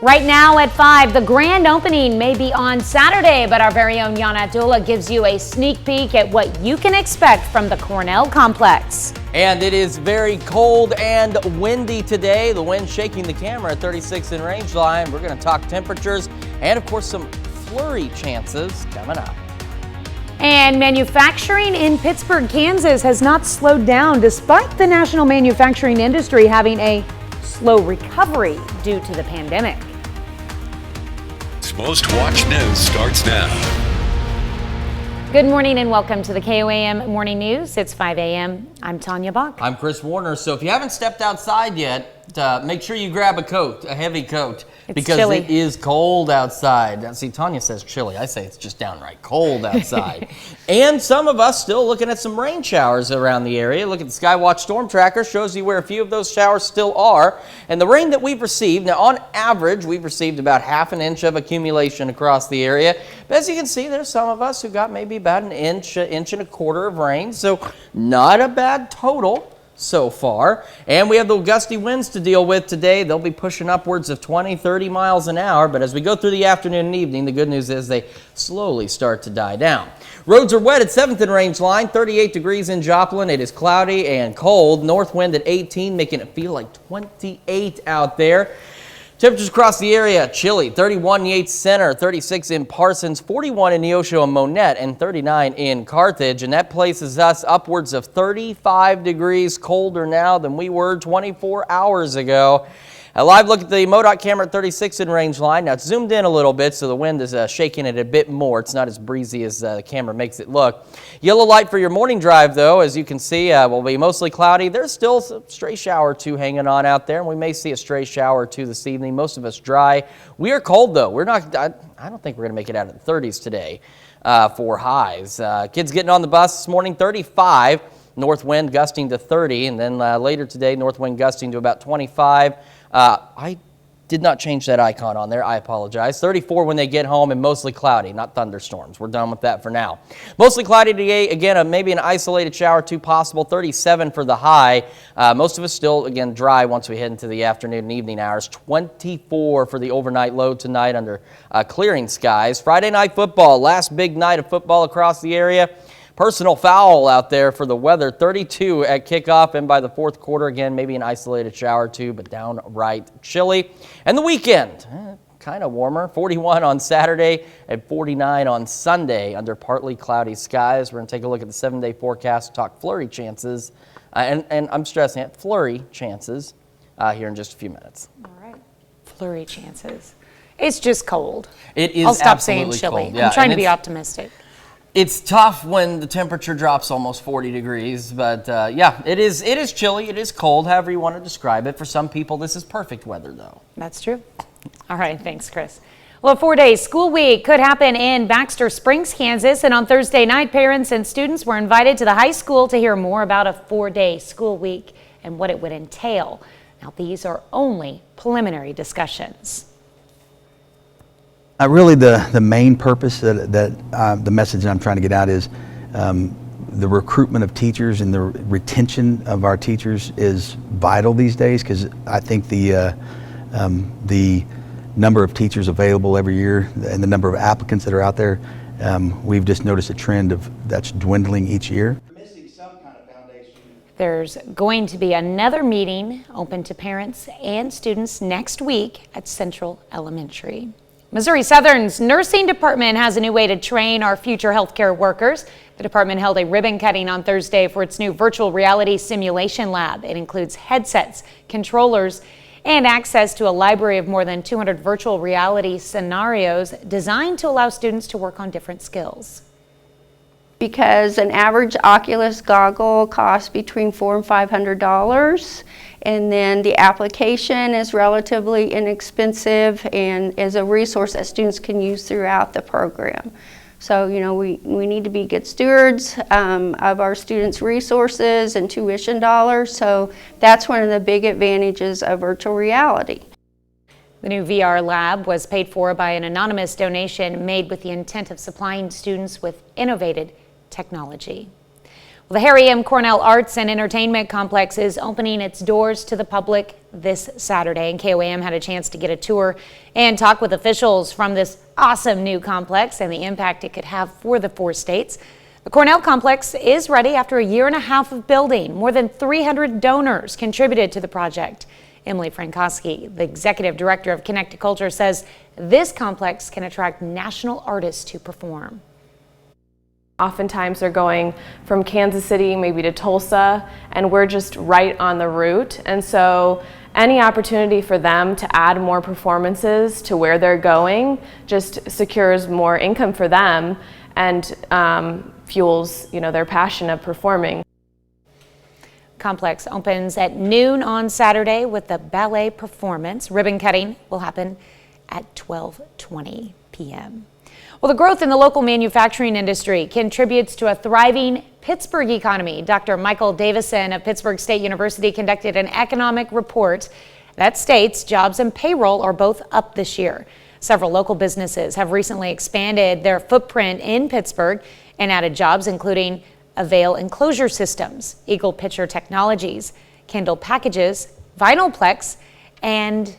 Right now at 5, the grand opening may be on Saturday, but our very own Yana Abdullah gives you a sneak peek at what you can expect from the Cornell complex. And it is very cold and windy today. The wind shaking the camera at 36 in range line. We're going to talk temperatures and, of course, some flurry chances coming up. And manufacturing in Pittsburgh, Kansas has not slowed down despite the national manufacturing industry having a slow recovery due to the pandemic. Most watched news starts now. Good morning and welcome to the KOAM Morning News. It's 5 a.m. I'm Tanya Bach. I'm Chris Warner. So if you haven't stepped outside yet, make sure you grab a coat, a heavy coat, because chilly. It is cold outside. Now, see, Tanya says chilly. I say it's just downright cold outside. And some of us still looking at some rain showers around the area. Look at the Skywatch Storm Tracker, shows you where a few of those showers still are. And the rain that we've received, now on average, we've received about ½ an inch of accumulation across the area. But as you can see, there's some of us who got maybe about an inch and a quarter of rain. So not a bad total so far. And we have the gusty winds to deal with today. They'll be pushing upwards of 20, 30 miles an hour. But as we go through the afternoon and evening, the good news is they slowly start to die down. Roads are wet at 7th and range line, 38 degrees in Joplin. It is cloudy and cold. North wind at 18, making it feel like 28 out there. Temperatures across the area, chilly, 31 in Yates Center, 36 in Parsons, 41 in Neosho and Monette, and 39 in Carthage. And that places us upwards of 35 degrees colder now than we were 24 hours ago. A live look at the MoDOT camera at 36 in range line. Now it's zoomed in a little bit, so the wind is shaking it a bit more. It's not as breezy as the camera makes it look. Yellow light for your morning drive, though, as you can see, will be mostly cloudy. There's still a stray shower or two hanging on out there, and we may see a stray shower or two this evening. Most of us dry. We are cold, though. We're not. I don't think we're going to make it out of the 30s today for highs. Kids getting on the bus this morning, 35. North wind gusting to 30, and then later today, north wind gusting to about 25. I did not change that icon on there. I apologize. 34 when they get home and mostly cloudy, not thunderstorms. We're done with that for now. Mostly cloudy today. Again, maybe an isolated shower or two possible. 37 for the high. Most of us still, again, dry once we head into the afternoon and evening hours. 24 for the overnight low tonight under clearing skies. Friday night football, last big night of football across the area. Personal foul out there for the weather, 32 at kickoff, and by the fourth quarter, again, maybe an isolated shower or two, but downright chilly. And the weekend, kind of warmer, 41 on Saturday and 49 on Sunday under partly cloudy skies. We're going to take a look at the 7-day forecast, talk flurry chances, and I'm stressing it, flurry chances here in just a few minutes. All right, flurry chances. It's just cold. It is. I'll stop saying absolutely chilly. cold. Yeah, I'm trying to be optimistic. It's tough when the temperature drops almost 40 degrees, but yeah, it is chilly, it is cold, however you want to describe it. For some people, this is perfect weather, though. That's true. All right, thanks, Chris. Well, 4-day school week could happen in Baxter Springs, Kansas, and on Thursday night, parents and students were invited to the high school to hear more about a 4-day school week and what it would entail. Now, these are only preliminary discussions. Really, the main purpose that the message that I'm trying to get out is the recruitment of teachers and the retention of our teachers is vital these days, because I think the number of teachers available every year and the number of applicants that are out there, we've just noticed a trend of that's dwindling each year. There's going to be another meeting open to parents and students next week at Central Elementary. Missouri Southern's nursing department has a new way to train our future healthcare workers. The department held a ribbon cutting on Thursday for its new virtual reality simulation lab. It includes headsets, controllers, and access to a library of more than 200 virtual reality scenarios designed to allow students to work on different skills. Because an average Oculus goggle costs between $400 and $500, and then the application is relatively inexpensive and is a resource that students can use throughout the program. So, you know, we need to be good stewards of our students' resources and tuition dollars. So that's one of the big advantages of virtual reality. The new VR lab was paid for by an anonymous donation made with the intent of supplying students with innovative technology. Well, the Harry M. Cornell Arts and Entertainment Complex is opening its doors to the public this Saturday, and KOAM had a chance to get a tour and talk with officials from this awesome new complex and the impact it could have for the 4 states. The Cornell complex is ready after a year and a half of building. More than 300 donors contributed to the project. Emily Frankowski, the executive director of Connect to Culture, says this complex can attract national artists to perform. Oftentimes they're going from Kansas City maybe to Tulsa, and we're just right on the route. And so any opportunity for them to add more performances to where they're going just secures more income for them and fuels, their passion of performing. Complex opens at noon on Saturday with the ballet performance. Ribbon cutting will happen at 12:20 p.m. Well, the growth in the local manufacturing industry contributes to a thriving Pittsburgh economy. Dr. Michael Davison of Pittsburgh State University conducted an economic report that states jobs and payroll are both up this year. Several local businesses have recently expanded their footprint in Pittsburgh and added jobs, including Avail Enclosure Systems, Eagle Pitcher Technologies, Kindle Packages, Vinylplex, and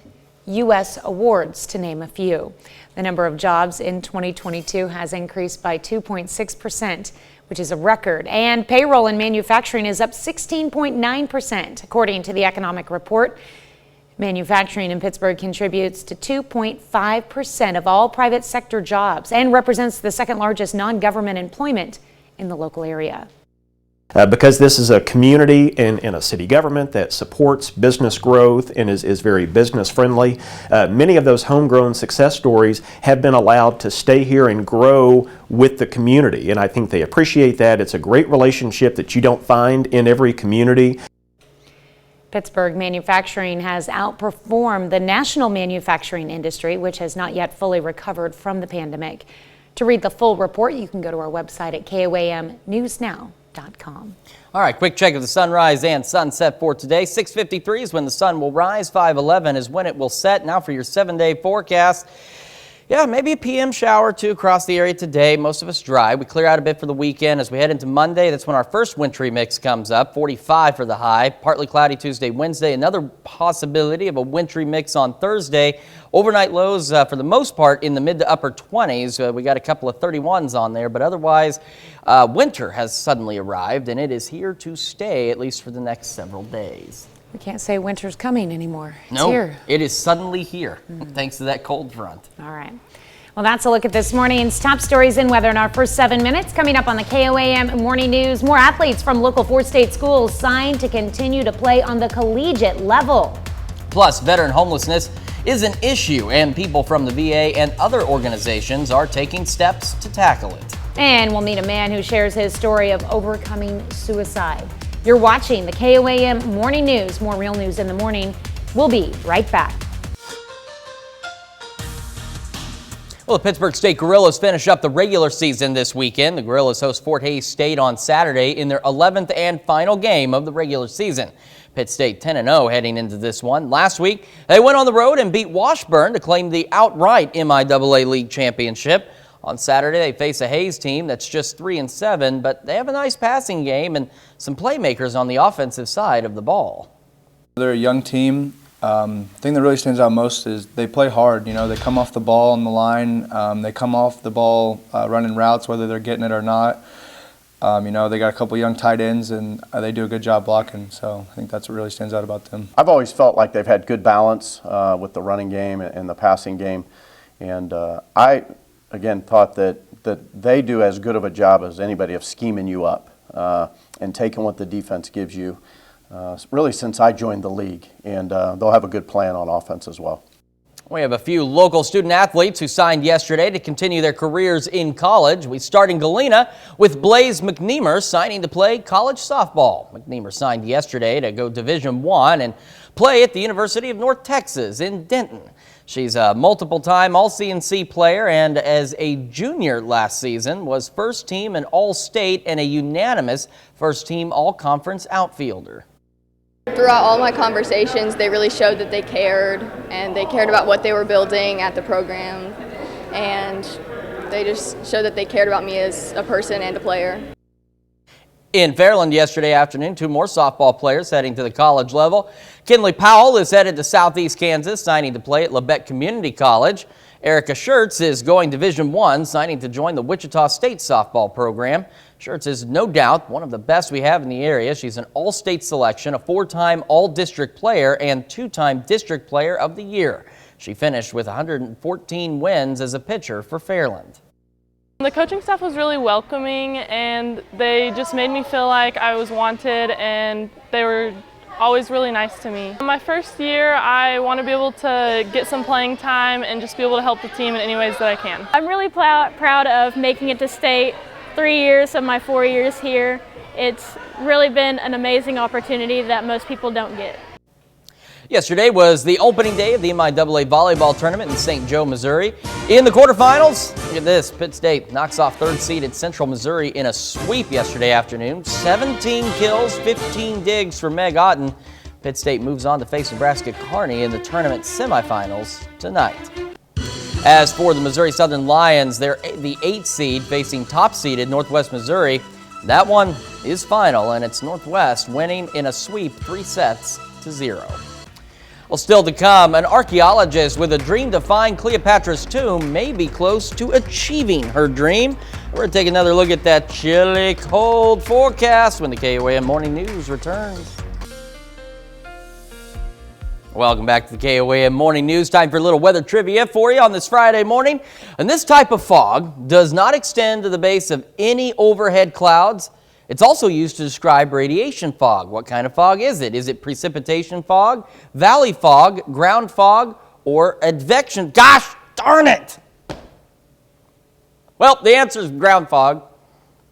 U.S. Awards, to name a few. The number of jobs in 2022 has increased by 2.6%, which is a record, and payroll in manufacturing is up 16.9%, according to the economic report. Manufacturing in Pittsburgh contributes to 2.5% of all private sector jobs and represents the second largest non-government employment in the local area. Because this is a community and a city government that supports business growth and is very business friendly, many of those homegrown success stories have been allowed to stay here and grow with the community, and I think they appreciate that. It's a great relationship that you don't find in every community. Pittsburgh manufacturing has outperformed the national manufacturing industry, which has not yet fully recovered from the pandemic. To read the full report, you can go to our website at KOAMnewsnow.com. All right, quick check of the sunrise and sunset for today. 6:53 is when the sun will rise. 5:11 is when it will set. Now for your 7-day forecast. Yeah, maybe a PM shower or two across the area today. Most of us dry. We clear out a bit for the weekend. As we head into Monday, that's when our first wintry mix comes up. 45 for the high. Partly cloudy Tuesday, Wednesday. Another possibility of a wintry mix on Thursday. Overnight lows for the most part in the mid to upper 20s. We got a couple of 31s on there, but otherwise winter has suddenly arrived and it is here to stay, at least for the next several days. We can't say winter's coming anymore. It's no, here. It is suddenly here, thanks to that cold front. All right. Well, that's a look at this morning's top stories and weather in our first 7 minutes. Coming up on the KOAM Morning News, more athletes from local 4-state schools signed to continue to play on the collegiate level. Plus, veteran homelessness is an issue, and people from the VA and other organizations are taking steps to tackle it. And we'll meet a man who shares his story of overcoming suicide. You're watching the KOAM Morning News. More real news in the morning. We'll be right back. Well, the Pittsburgh State Gorillas finish up the regular season this weekend. The Gorillas host Fort Hays State on Saturday in their 11th and final game of the regular season. Pitt State 10-0 heading into this one. Last week, they went on the road and beat Washburn to claim the outright MIAA League championship. On Saturday, they face a Hayes team that's just 3-7, but they have a nice passing game and some playmakers on the offensive side of the ball. They're a young team. The thing that really stands out most is they play hard. They come off the ball on the line. They come off the ball running routes, whether they're getting it or not. They got a couple young tight ends, and they do a good job blocking. So I think that's what really stands out about them. I've always felt like they've had good balance with the running game and the passing game, and I again thought that they do as good of a job as anybody of scheming you up and taking what the defense gives you. Really since I joined the league, and they'll have a good plan on offense as well. We have a few local student athletes who signed yesterday to continue their careers in college. We start in Galena with Blaze McNeamer signing to play college softball. McNeamer signed yesterday to go Division I and play at the University of North Texas in Denton. She's a multiple-time All-CNC player, and as a junior last season was first-team and All-State and a unanimous first-team All-Conference outfielder. Throughout all my conversations, they really showed that they cared, and they cared about what they were building at the program, and they just showed that they cared about me as a person and a player. In Fairland yesterday afternoon, 2 more softball players heading to the college level. Kinley Powell is headed to Southeast Kansas, signing to play at Labette Community College. Erica Schertz is going Division I, signing to join the Wichita State softball program. Schertz is no doubt one of the best we have in the area. She's an all-state selection, a 4-time all-district player, and 2-time district player of the year. She finished with 114 wins as a pitcher for Fairland. The coaching staff was really welcoming, and they just made me feel like I was wanted, and they were always really nice to me. My first year, I want to be able to get some playing time and just be able to help the team in any ways that I can. I'm really proud of making it to state 3 years of my 4 years here. It's really been an amazing opportunity that most people don't get. Yesterday was the opening day of the MIAA volleyball tournament in St. Joe, Missouri. In the quarterfinals, look at this, Pitt State knocks off 3rd-seeded Central Missouri in a sweep yesterday afternoon. 17 kills, 15 digs for Meg Otten. Pitt State moves on to face Nebraska Kearney in the tournament semifinals tonight. As for the Missouri Southern Lions, they're the 8th seed facing top-seeded Northwest Missouri. That one is final, and it's Northwest winning in a sweep 3-0. Well, still to come, an archaeologist with a dream to find Cleopatra's tomb may be close to achieving her dream. We're going to take another look at that chilly, cold forecast when the KOAM Morning News returns. Welcome back to the KOAM Morning News. Time for a little weather trivia for you on this Friday morning. And this type of fog does not extend to the base of any overhead clouds. It's also used to describe radiation fog. What kind of fog is it? Is it precipitation fog, valley fog, ground fog, or advection? Gosh darn it! Well, the answer is ground fog.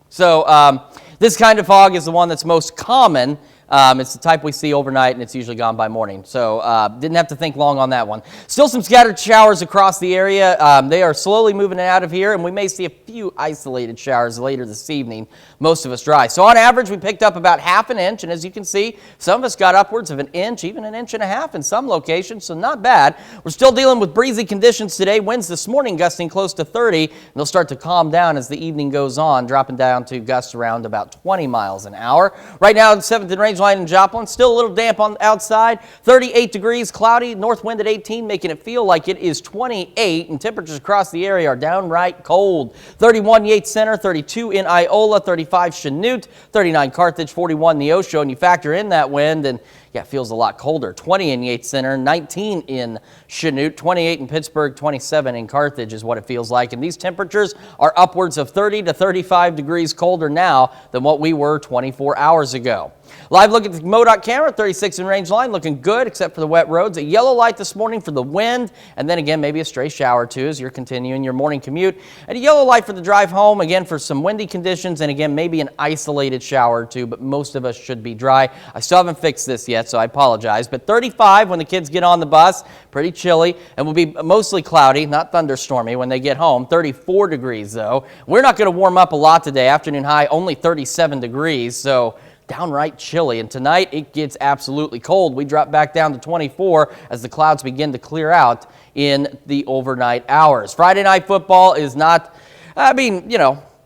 So this kind of fog is the one that's most common. It's the type we see overnight, and it's usually gone by morning. So didn't have to think long on that one. Still some scattered showers across the area. They are slowly moving out of here, and we may see a few isolated showers later this evening. Most of us dry. So on average, we picked up about ½ an inch, and as you can see, some of us got upwards of an inch, even an inch and a half in some locations, so not bad. We're still dealing with breezy conditions today. Winds this morning gusting close to 30, and they'll start to calm down as the evening goes on, dropping down to gusts around about 20 miles an hour. Right now, in 7th and range line in Joplin, still a little damp on the outside, 38 degrees, cloudy, north wind at 18, making it feel like it is 28, and temperatures across the area are downright cold. 31 Yates Center, 32 in Iola, 35 Chanute, 39 Carthage, 41 Neosho, and you factor in that wind, and yeah, it feels a lot colder. 20 in Yates Center, 19 in Chanute, 28 in Pittsburgh, 27 in Carthage is what it feels like. And these temperatures are upwards of 30 to 35 degrees colder now than what we were 24 hours ago. Live look at the MoDOT camera, 36 in range line, looking good except for the wet roads. A yellow light this morning for the wind, and then again maybe a stray shower or two as you're continuing your morning commute. And a yellow light for the drive home, again for some windy conditions, and again maybe an isolated shower or two, but most of us should be dry. I still haven't fixed this yet, so I apologize. But 35 when the kids get on the bus, pretty chilly, and will be mostly cloudy, not thunderstormy when they get home. 34 degrees though. We're not going to warm up a lot today. Afternoon high only 37 degrees, so downright chilly, and tonight it gets absolutely cold. We drop back down to 24 as the clouds begin to clear out in the overnight hours. Friday night football is not,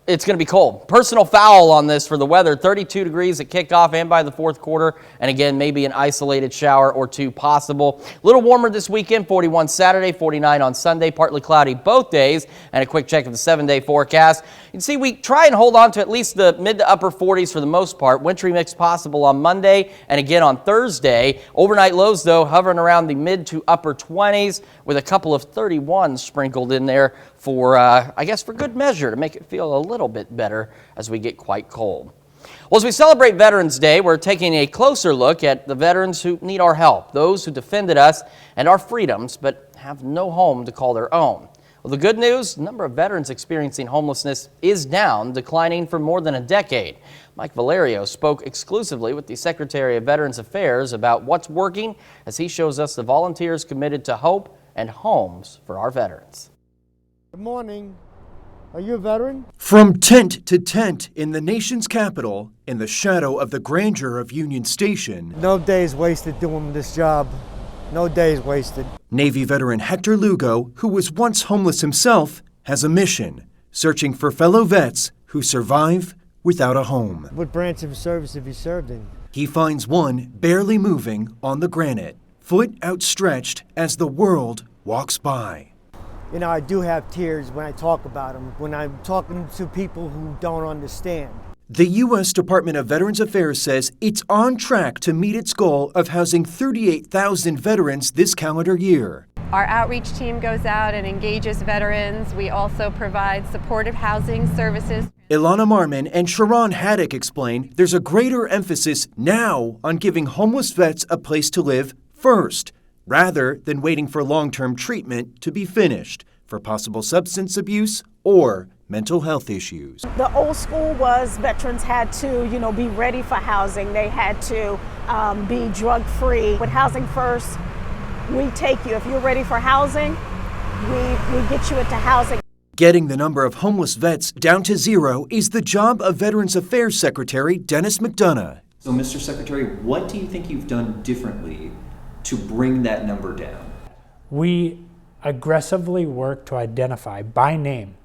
it's going to be cold. Personal foul on this for the weather, 32 degrees at kickoff and by the fourth quarter, and again, maybe an isolated shower or two possible. A little warmer this weekend, 41 Saturday, 49 on Sunday, partly cloudy both days, and a quick check of the 7-day forecast. You can see we try and hold on to at least the mid to upper 40s for the most part. Wintry mix possible on Monday and again on Thursday. Overnight lows, though, hovering around the mid to upper 20s with a couple of 31s sprinkled in there for, for good measure to make it feel a little bit better as we get quite cold. Well, as we celebrate Veterans Day, we're taking a closer look at the veterans who need our help, those who defended us and our freedoms but have no home to call their own. Well, the good news, the number of veterans experiencing homelessness is down, declining for more than a decade. Mike Valerio spoke exclusively with the Secretary of Veterans Affairs about what's working as he shows us the volunteers committed to hope and homes for our veterans. Good morning. Are you a veteran? From tent to tent in the nation's capital, in the shadow of the grandeur of Union Station. No days wasted doing this job. No days wasted. Navy veteran Hector Lugo, who was once homeless himself, has a mission, searching for fellow vets who survive, without a home. What branch of service have you served in? He finds one barely moving on the granite, foot outstretched as the world walks by. You know, I do have tears when I talk about them, when I'm talking to people who don't understand. The U.S. Department of Veterans Affairs says it's on track to meet its goal of housing 38,000 veterans this calendar year. Our outreach team goes out and engages veterans. We also provide supportive housing services. Ilana Marmon and Sharon Haddock explain there's a greater emphasis now on giving homeless vets a place to live first, rather than waiting for long-term treatment to be finished for possible substance abuse or mental health issues. The old school was veterans had to, be ready for housing. They had to be drug-free. With Housing First, we take you. If you're ready for housing, we get you into housing. Getting the number of homeless vets down to zero is the job of Veterans Affairs Secretary Dennis McDonough. So, Mr. Secretary, what do you think you've done differently to bring that number down? We aggressively work to identify by name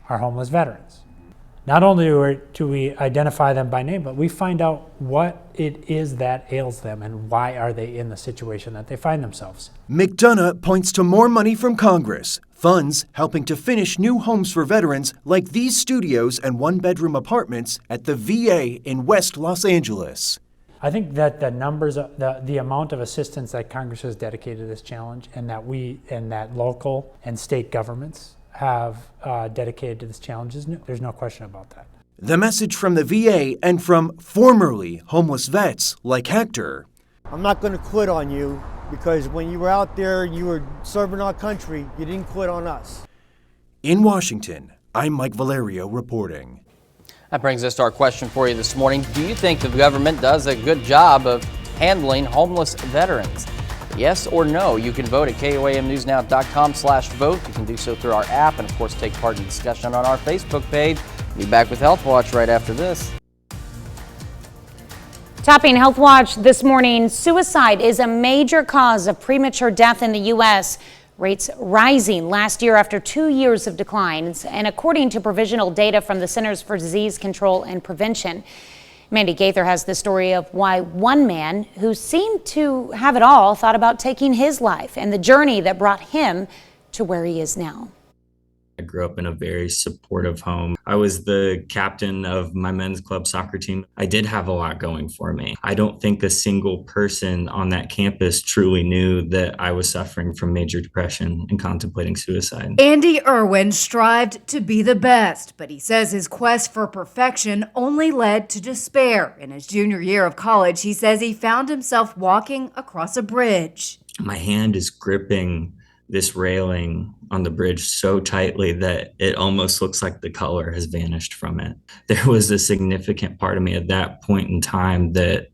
our homeless veterans. Not only do we identify them by name, but we find out what it is that ails them and why are they in the situation that they find themselves. McDonough points to more money from Congress, funds helping to finish new homes for veterans like these studios and one-bedroom apartments at the VA in West Los Angeles. I think that the numbers, the amount of assistance that Congress has dedicated to this challenge and that local and state governments have dedicated to this challenge there's no question about that. The message from the VA and from formerly homeless vets like Hector. I'm not going to quit on you because when you were out there and you were serving our country, you didn't quit on us. In Washington, I'm Mike Valerio reporting. That brings us to our question for you this morning. Do you think the government does a good job of handling homeless veterans? Yes or no? You can vote at KOAMnewsnow.com/vote. You can do so through our app and, of course, take part in the discussion on our Facebook page. We'll be back with Health Watch right after this. Topping Health Watch this morning, suicide is a major cause of premature death in the U.S. Rates rising last year after 2 years of declines, and according to provisional data from the Centers for Disease Control and Prevention. Mandy Gaither has the story of why one man who seemed to have it all thought about taking his life and the journey that brought him to where he is now. I grew up in a very supportive home. I was the captain of my men's club soccer team. I did have a lot going for me. I don't think a single person on that campus truly knew that I was suffering from major depression and contemplating suicide. Andy Irwin strived to be the best, but he says his quest for perfection only led to despair. In his junior year of college, he says he found himself walking across a bridge. My hand is gripping this railing on the bridge so tightly that it almost looks like the color has vanished from it. There was a significant part of me at that point in time that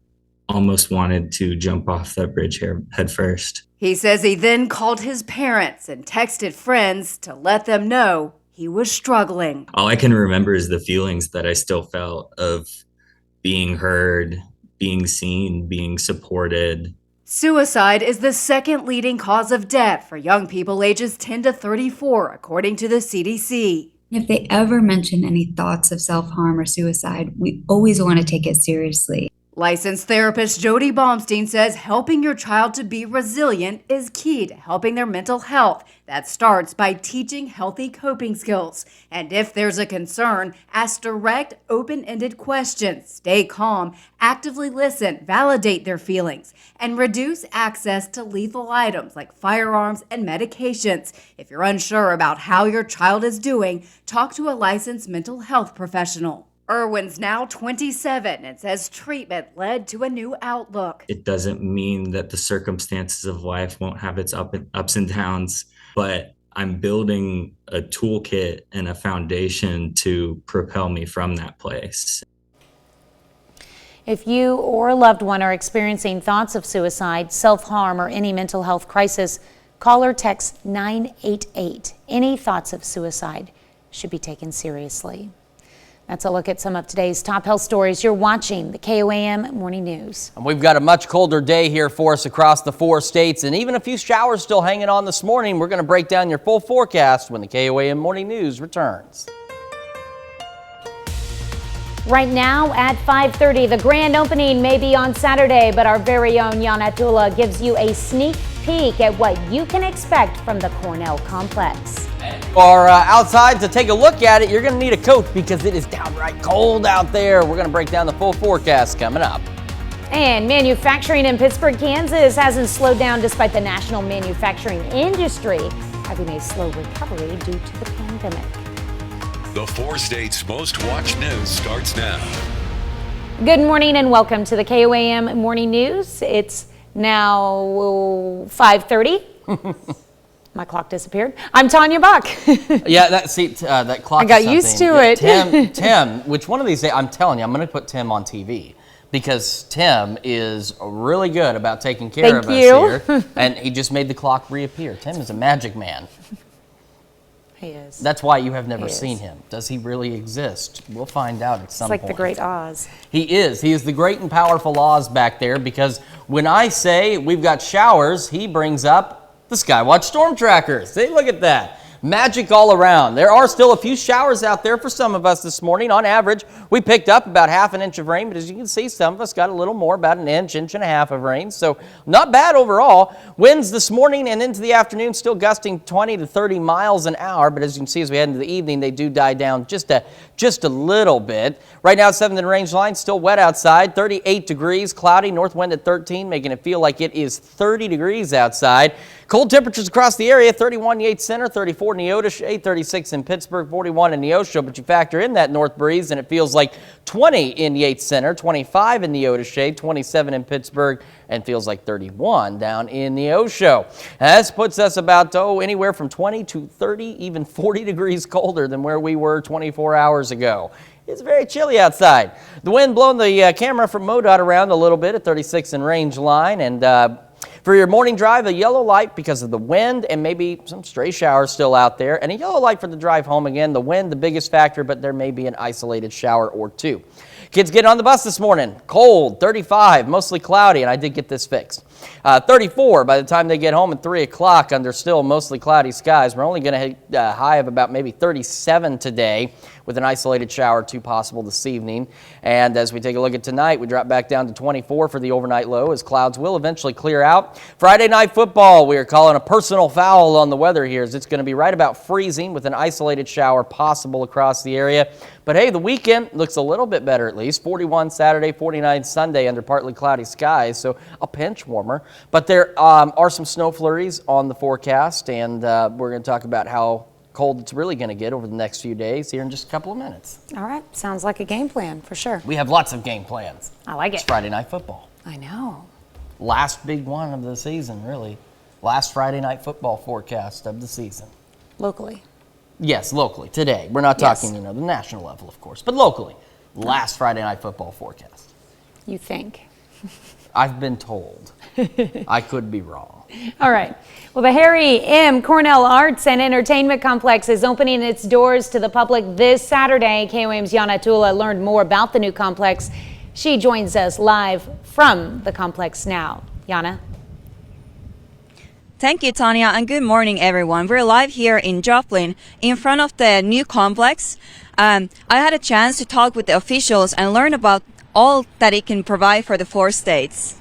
almost wanted to jump off that bridge head first. He says he then called his parents and texted friends to let them know he was struggling. All I can remember is the feelings that I still felt of being heard, being seen, being supported. Suicide is the second leading cause of death for young people ages 10 to 34, according to the CDC. If they ever mention any thoughts of self-harm or suicide, we always want to take it seriously. Licensed therapist Jody Baumstein says helping your child to be resilient is key to helping their mental health. That starts by teaching healthy coping skills. And if there's a concern, ask direct, open-ended questions. Stay calm, actively listen, validate their feelings, and reduce access to lethal items like firearms and medications. If you're unsure about how your child is doing, talk to a licensed mental health professional. Irwin's now 27 and says treatment led to a new outlook. It doesn't mean that the circumstances of life won't have its ups and downs, but I'm building a toolkit and a foundation to propel me from that place. If you or a loved one are experiencing thoughts of suicide, self-harm, or any mental health crisis, call or text 988. Any thoughts of suicide should be taken seriously. That's a look at some of today's top health stories. You're watching the KOAM Morning News. And we've got a much colder day here for us across the 4 states, and even a few showers still hanging on this morning. We're going to break down your full forecast when the KOAM Morning News returns. Right now at 5:30, the grand opening may be on Saturday, but our very own Yana Tula gives you a sneak peek at what you can expect from the Cornell complex. Or outside to take a look at it, you're going to need a coat because it is downright cold out there. We're going to break down the full forecast coming up. And manufacturing in Pittsburgh, Kansas hasn't slowed down despite the national manufacturing industry having a slow recovery due to the pandemic. The 4 states' most watched news starts now. Good morning and welcome to the KOAM Morning News. It's now 5:30. My clock disappeared. I'm Tanya Buck. Yeah, that clock. I got used to it. Tim, which one of these days? I'm telling you, I'm going to put Tim on TV because Tim is really good about taking care of us here, and he just made the clock reappear. Tim is a magic man. He is. That's why you have never seen him. Does he really exist? We'll find out at some point. It's like the Great Oz. He is. He is the great and powerful Oz back there, because when I say we've got showers, he brings up the Skywatch Storm Tracker. See, look at that. Magic all around. There are still a few showers out there for some of us this morning. On average, we picked up about half an inch of rain, but as you can see, some of us got a little more, about an inch, inch and a half of rain. So not bad overall. Winds this morning and into the afternoon still gusting 20 to 30 miles an hour, but as you can see, as we head into the evening, they do die down just a little bit. Right now, 7th and Range line, still wet outside, 38 degrees, cloudy, north wind at 13, making it feel like it is 30 degrees outside. Cold temperatures across the area, 31 in Yates Center, 34 in Neodesha, 36 in Pittsburgh, 41 in Neosho, but you factor in that north breeze and it feels like 20 in Yates Center, 25 in Neodesha, 27 in Pittsburgh, and feels like 31 down in Neosho. This puts us about, anywhere from 20 to 30, even 40 degrees colder than where we were 24 hours ago. It's very chilly outside. The wind blowing the camera from MoDOT around a little bit at 36 in Range line, and for your morning drive, a yellow light because of the wind and maybe some stray showers still out there. And a yellow light for the drive home again. The wind, the biggest factor, but there may be an isolated shower or two. Kids getting on the bus this morning. Cold, 35, mostly cloudy, and I did get this fixed. 34 by the time they get home at 3 o'clock under still mostly cloudy skies. We're only going to hit a high of about maybe 37 today with an isolated shower or two possible this evening. And as we take a look at tonight, we drop back down to 24 for the overnight low as clouds will eventually clear out. Friday night football, we are calling a personal foul on the weather here as it's going to be right about freezing with an isolated shower possible across the area. But hey, the weekend looks a little bit better at least. 41 Saturday, 49 Sunday under partly cloudy skies, so a pinch warmer. But there are some snow flurries on the forecast, and we're going to talk about how cold it's really going to get over the next few days here in just a couple of minutes. All right. Sounds like a game plan for sure. We have lots of game plans. I like it. It's Friday night football. I know. Last big one of the season, really. Last Friday night football forecast of the season. Locally. Yes, locally, today. We're not talking, the national level, of course, but locally. Last Friday night football forecast. You think? I've been told. I could be wrong. All right. Well, the Harry M. Cornell Arts and Entertainment Complex is opening its doors to the public this Saturday. KOAM's Yana Tula learned more about the new complex. She joins us live from the complex now. Yana? Thank you, Tanya, and good morning, everyone. We're live here in Joplin in front of the new complex. I had a chance to talk with the officials and learn about all that it can provide for the 4 states.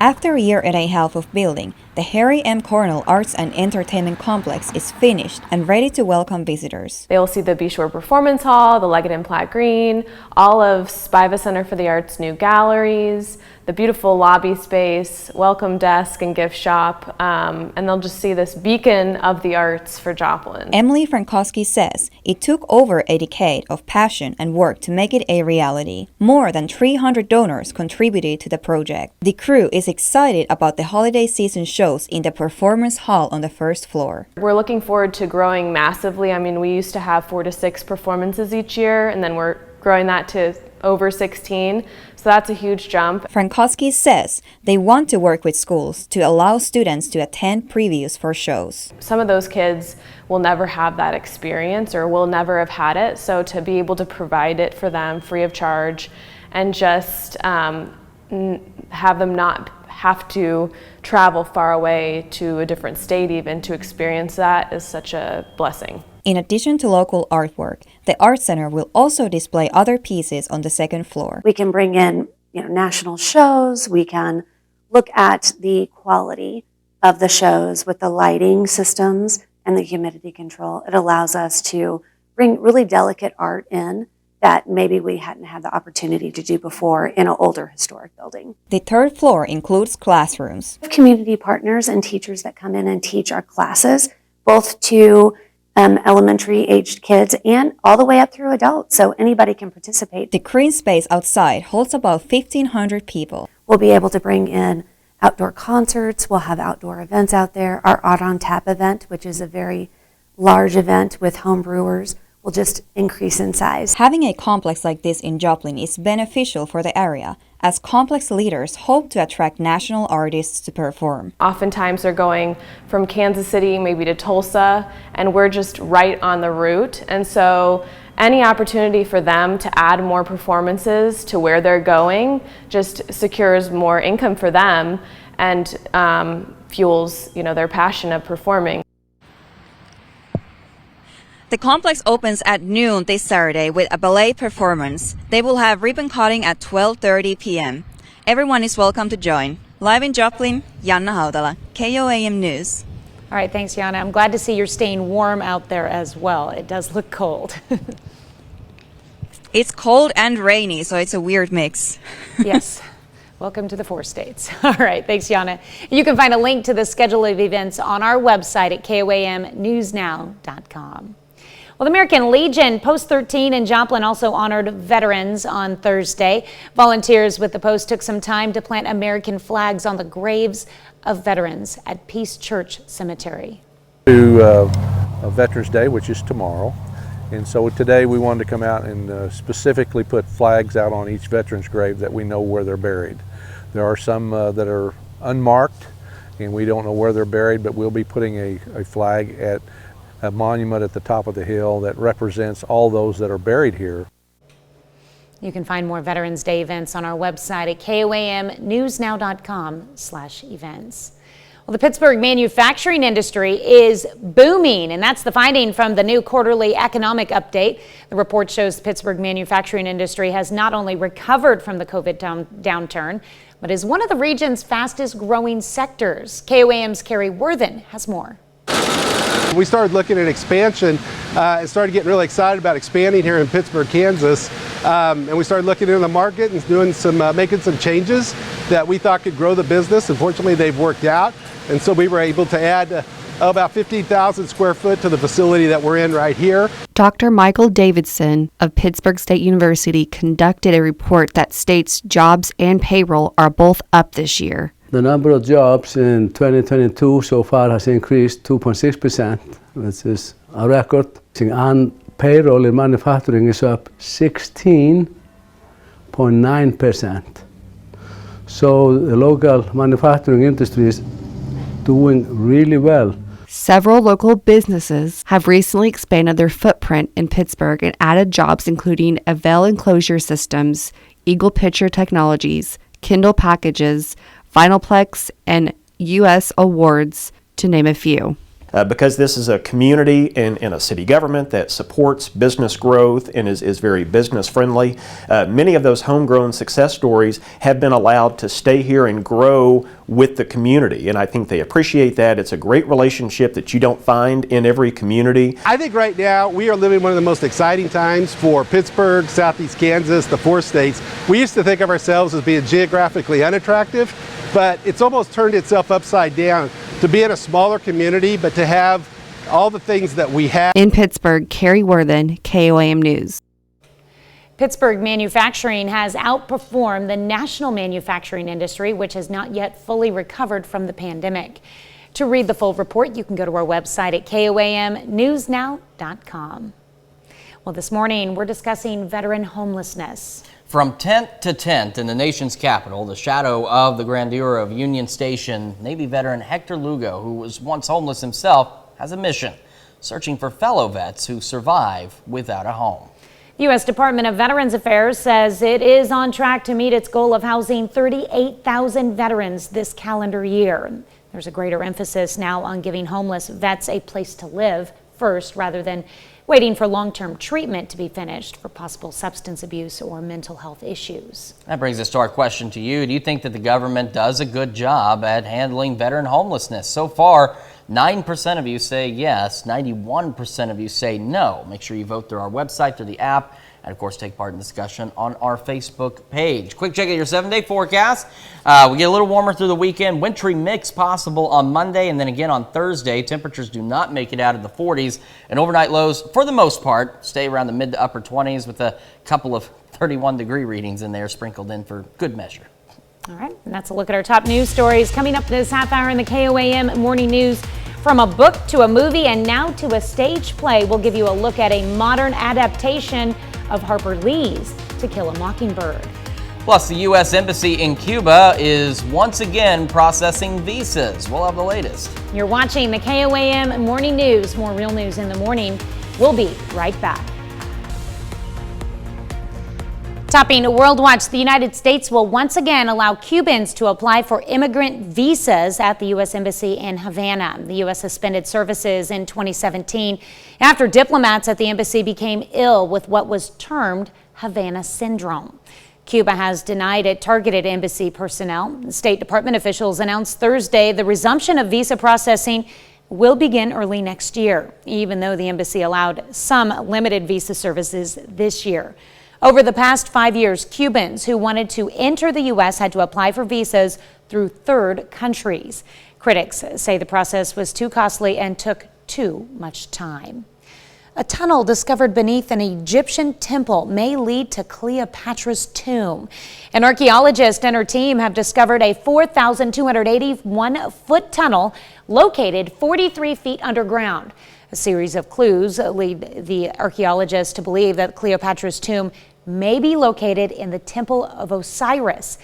After a year and a half of building, the Harry M. Cornell Arts and Entertainment Complex is finished and ready to welcome visitors. They will see the Beachshore Performance Hall, the Leggett and Platt Green, all of Spiva Center for the Arts' new galleries, the beautiful lobby space, welcome desk and gift shop, and they'll just see this beacon of the arts for Joplin. Emily Frankowski says it took over a decade of passion and work to make it a reality. More than 300 donors contributed to the project. The crew is excited about the holiday season shows in the performance hall on the first floor. We're looking forward to growing massively. I mean, we used to have 4 to 6 performances each year, and then we're growing that to over 16, so that's a huge jump. Frankowski says they want to work with schools to allow students to attend previews for shows. Some of those kids will never have that experience or will never have had it, so to be able to provide it for them free of charge and just have them not have to travel far away to a different state even to experience that is such a blessing. In addition to local artwork, the Art Center will also display other pieces on the second floor. We can bring in, national shows. We can look at the quality of the shows with the lighting systems and the humidity control. It allows us to bring really delicate art in that maybe we hadn't had the opportunity to do before in an older historic building. The third floor includes classrooms. We have community partners and teachers that come in and teach our classes, both to elementary-aged kids and all the way up through adults, so anybody can participate. The green space outside holds about 1,500 people. We'll be able to bring in outdoor concerts. We'll have outdoor events out there. Our Art on Tap event, which is a very large event with home brewers, will just increase in size. Having a complex like this in Joplin is beneficial for the area, as complex leaders hope to attract national artists to perform. Oftentimes they're going from Kansas City maybe to Tulsa, and we're just right on the route. And so any opportunity for them to add more performances to where they're going just secures more income for them and fuels, their passion of performing. The complex opens at noon this Saturday with a ballet performance. They will have ribbon cutting at 12:30 p.m. Everyone is welcome to join. Live in Joplin, Janna Haudala, KOAM News. All right, thanks, Janna. I'm glad to see you're staying warm out there as well. It does look cold. It's cold and rainy, so it's a weird mix. Yes. Welcome to the 4 states. All right, thanks, Janna. You can find a link to the schedule of events on our website at KOAMnewsnow.com. Well, the American Legion Post 13 in Joplin also honored veterans on Thursday. Volunteers with the post took some time to plant American flags on the graves of veterans at Peace Church Cemetery. To Veterans Day, which is tomorrow. And so today we wanted to come out and specifically put flags out on each veteran's grave that we know where they're buried. There are some that are unmarked and we don't know where they're buried, but we'll be putting a flag at a monument at the top of the hill that represents all those that are buried here. You can find more Veterans Day events on our website at KOAMnewsnow.com/events. Well, the Pittsburgh manufacturing industry is booming, and that's the finding from the new quarterly economic update. The report shows the Pittsburgh manufacturing industry has not only recovered from the COVID downturn, but is one of the region's fastest growing sectors. KOAM's Carrie Worthen has more. We started looking at expansion and started getting really excited about expanding here in Pittsburgh, Kansas. And we started looking into the market and doing making some changes that we thought could grow the business. Unfortunately, they've worked out. And so we were able to add about 15,000 square foot to the facility that we're in right here. Dr. Michael Davidson of Pittsburgh State University conducted a report that states jobs and payroll are both up this year. The number of jobs in 2022 so far has increased 2.6%, which is a record. And payroll in manufacturing is up 16.9%. So the local manufacturing industry is doing really well. Several local businesses have recently expanded their footprint in Pittsburgh and added jobs including Avell Enclosure Systems, Eagle Picture Technologies, Kindle Packages, Vinylplex, and U.S. Awards, to name a few. Because this is a community and a city government that supports business growth and is very business friendly, many of those homegrown success stories have been allowed to stay here and grow with the community, and I think they appreciate that. It's a great relationship that you don't find in every community. I think right now we are living one of the most exciting times for Pittsburgh, Southeast Kansas, the 4 states. We used to think of ourselves as being geographically unattractive, but it's almost turned itself upside down to be in a smaller community, but to have all the things that we have. In Pittsburgh, Carrie Worthen, KOAM News. Pittsburgh manufacturing has outperformed the national manufacturing industry, which has not yet fully recovered from the pandemic. To read the full report, you can go to our website at KOAMnewsnow.com. Well, this morning we're discussing veteran homelessness. From tent to tent in the nation's capital, the shadow of the grandeur of Union Station, Navy veteran Hector Lugo, who was once homeless himself, has a mission: searching for fellow vets who survive without a home. The U.S. Department of Veterans Affairs says it is on track to meet its goal of housing 38,000 veterans this calendar year. There's a greater emphasis now on giving homeless vets a place to live first, rather than waiting for long-term treatment to be finished for possible substance abuse or mental health issues. That brings us to our question to you. Do you think that the government does a good job at handling veteran homelessness? So far, 9% of you say yes, 91% of you say no. Make sure you vote through our website, through the app, and of course take part in the discussion on our Facebook page. Quick check of your 7-day forecast. We get a little warmer through the weekend. Wintry mix possible on Monday and then again on Thursday. Temperatures do not make it out of the 40s, and overnight lows, for the most part, stay around the mid to upper 20s with a couple of 31-degree readings in there sprinkled in for good measure. All right, and that's a look at our top news stories coming up this half hour in the KOAM Morning News. From a book to a movie and now to a stage play, we'll give you a look at a modern adaptation of Harper Lee's To Kill a Mockingbird. Plus, the U.S. Embassy in Cuba is once again processing visas. We'll have the latest. You're watching the KOAM Morning News. More real news in the morning. We'll be right back. Topping World Watch, the United States will once again allow Cubans to apply for immigrant visas at the U.S. Embassy in Havana. The U.S. suspended services in 2017 after diplomats at the embassy became ill with what was termed Havana syndrome. Cuba has denied it targeted embassy personnel. State Department officials announced Thursday the resumption of visa processing will begin early next year, even though the embassy allowed some limited visa services this year. Over the past 5 years, Cubans who wanted to enter the U.S. had to apply for visas through third countries. Critics say the process was too costly and took too much time. A tunnel discovered beneath an Egyptian temple may lead to Cleopatra's tomb. An archaeologist and her team have discovered a 4,281-foot tunnel located 43 feet underground. A series of clues lead the archaeologists to believe that Cleopatra's tomb may be located in the Temple of Osiris